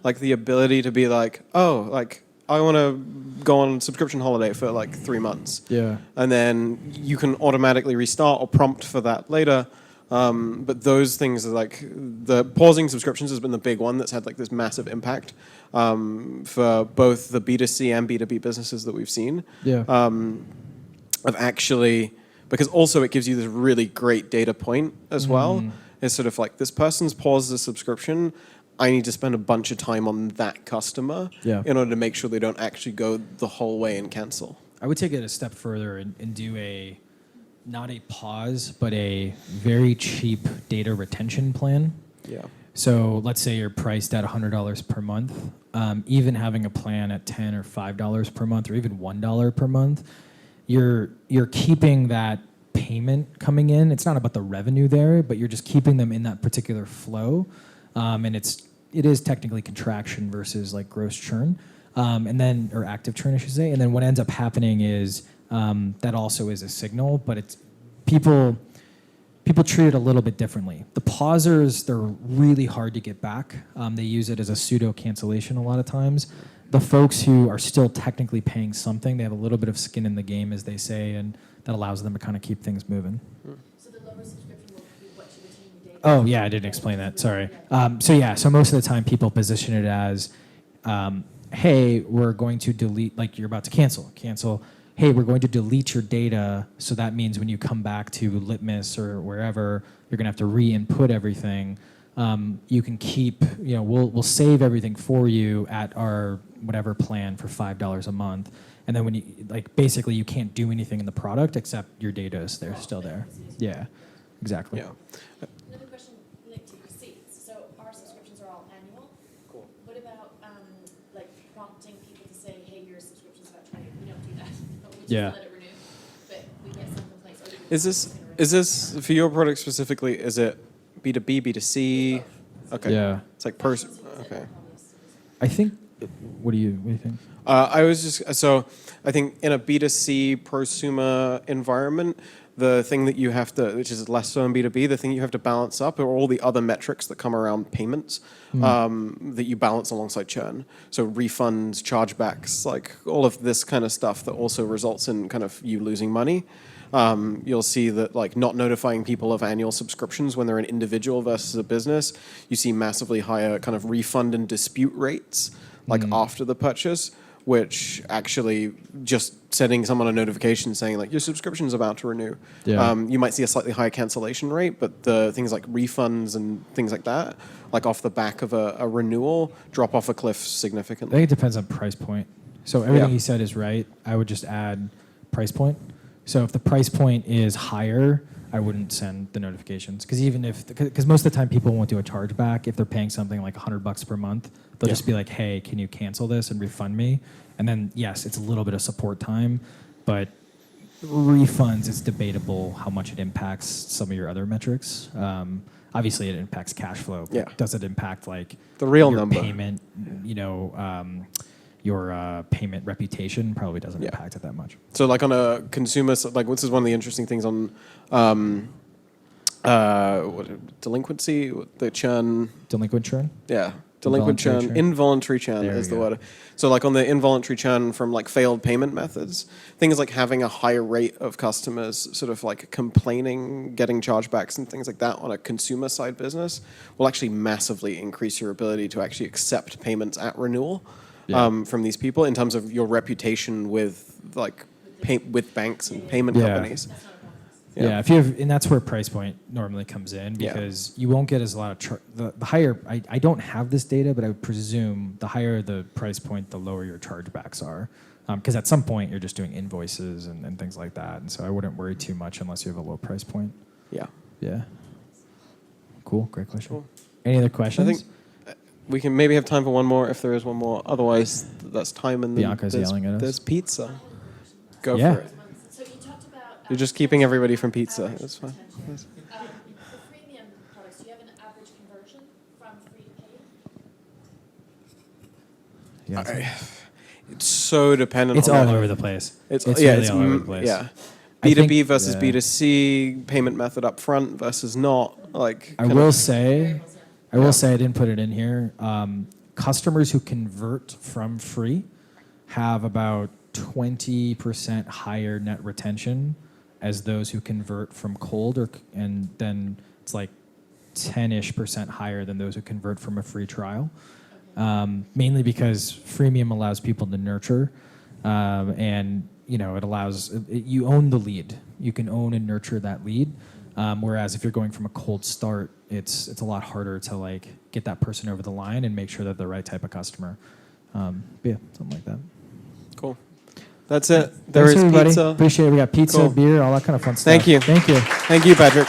Like the ability to be like, oh, like I want to go on subscription holiday for like 3 months. Yeah. And then you can automatically restart or prompt for that later. But those things are like, the pausing subscriptions has been the big one that's had like this massive impact for both the B2C and B2B businesses that we've seen. Yeah. Of actually, because also it gives you this really great data point as well. It's sort of like, this person's paused the subscription. I need to spend a bunch of time on that customer in order to make sure they don't actually go the whole way and cancel. I would take it a step further and do not a pause, but a very cheap data retention plan. Yeah. So let's say you're priced at $100 per month. Even having a plan at $10 or $5 per month, or even $1 per month, you're keeping that payment coming in. It's not about the revenue there, but you're just keeping them in that particular flow, and it is technically contraction versus like gross churn, and then or active churn, I should say. And then what ends up happening is that also is a signal, but it's people treat it a little bit differently. The pausers, they're really hard to get back. They use it as a pseudo cancellation a lot of times. The folks who are still technically paying something, they have a little bit of skin in the game, as they say, and that allows them to kind of keep things moving. So the lower subscription will be what you retain your data? Oh, yeah, I didn't explain that. Sorry. So most of the time people position it as, hey, we're going to delete, like you're about to cancel. Hey, we're going to delete your data, so that means when you come back to Litmus or wherever, you're going to have to re-input everything. You can keep, we'll save everything for you at our whatever plan for $5 a month. And then when you, basically you can't do anything in the product except your data is there, still there. Yeah, exactly. Yeah. Another question linked to receipts. So our subscriptions are all annual. Cool. What about prompting people to say, hey, your subscription's about 20? We don't do that. We just Yeah. let it renew. But we get some complaints. Oh, you Is this for your product specifically? Is it B2B, B2C? Okay. Yeah. It's like okay. I think, what do you think? I think in a B2C prosumer environment, the thing that you have to, which is less so in B2B, the thing you have to balance up are all the other metrics that come around payments that you balance alongside churn. So refunds, chargebacks, like all of this kind of stuff that also results in kind of you losing money. You'll see that not notifying people of annual subscriptions when they're an individual versus a business, you see massively higher kind of refund and dispute rates after the purchase, which actually just sending someone a notification saying your subscription is about to renew. Yeah. You might see a slightly higher cancellation rate, but the things like refunds and things like that, off the back of a renewal, drop off a cliff I significantly. think it depends on price point. So everything Yeah. he said is right. I would just add price point. So if the price point is higher, I wouldn't send the notifications, because most of the time people won't do a chargeback if they're paying something like $100 per month. They'll Yeah. just be like, hey, can you cancel this and refund me? And then yes, it's a little bit of support time, but refunds, it's debatable how much it impacts some of your other metrics. Obviously, it impacts cash flow. Yeah. Does it impact The real your number. payment? Your payment reputation probably doesn't Yeah. impact it that much. So on a consumer, this is one of the interesting things on delinquency, the churn. Delinquent churn? Yeah, delinquent churn, Involuntary churn? involuntary churn There is we the go. word. So on the involuntary churn from failed payment methods, things like having a higher rate of customers sort of complaining, getting chargebacks and things like that on a consumer side business will actually massively increase your ability to actually accept payments at renewal. Yeah. From these people in terms of your reputation with with banks and payment Yeah. companies. That's not a problem. Yeah, if you have, and that's where price point normally comes in, Yeah. because you won't get as a lot of the higher. I don't have this data, but I would presume the higher the price point, the lower your chargebacks are, because at some point you're just doing invoices and things like that, and so I wouldn't worry too much unless you have a low price point. Yeah. Yeah. Cool. Great question. Cool. Any other I questions? think we can maybe have time for one more if there is one more. Otherwise, that's time and then Bianca's yelling at us. there's pizza. Go Yeah. for it. So you talked about. You're just keeping everybody from pizza. average That's fine. retention. For premium products, do you have an average conversion from free to paid? Yeah. It's so dependent. It's on all that. over the place. It's really it's all over the place. Yeah. I B2B think- versus yeah. B2C, payment method up front versus not. I kind will of- say, I didn't put it in here. Customers who convert from free have about 20% higher net retention as those who convert from cold, and then it's 10-ish% higher than those who convert from a free trial. Mainly because freemium allows people to nurture, and it allows you own the lead. You can own and nurture that lead. Whereas if you're going from a cold start, it's a lot harder to get that person over the line and make sure that they're the right type of customer. But yeah, something like that. Cool. That's it. There Thanks, is everybody. pizza. Appreciate it. We got pizza, Cool. beer, all that kind of fun stuff. Thank you. Thank you. Thank you, Patrick.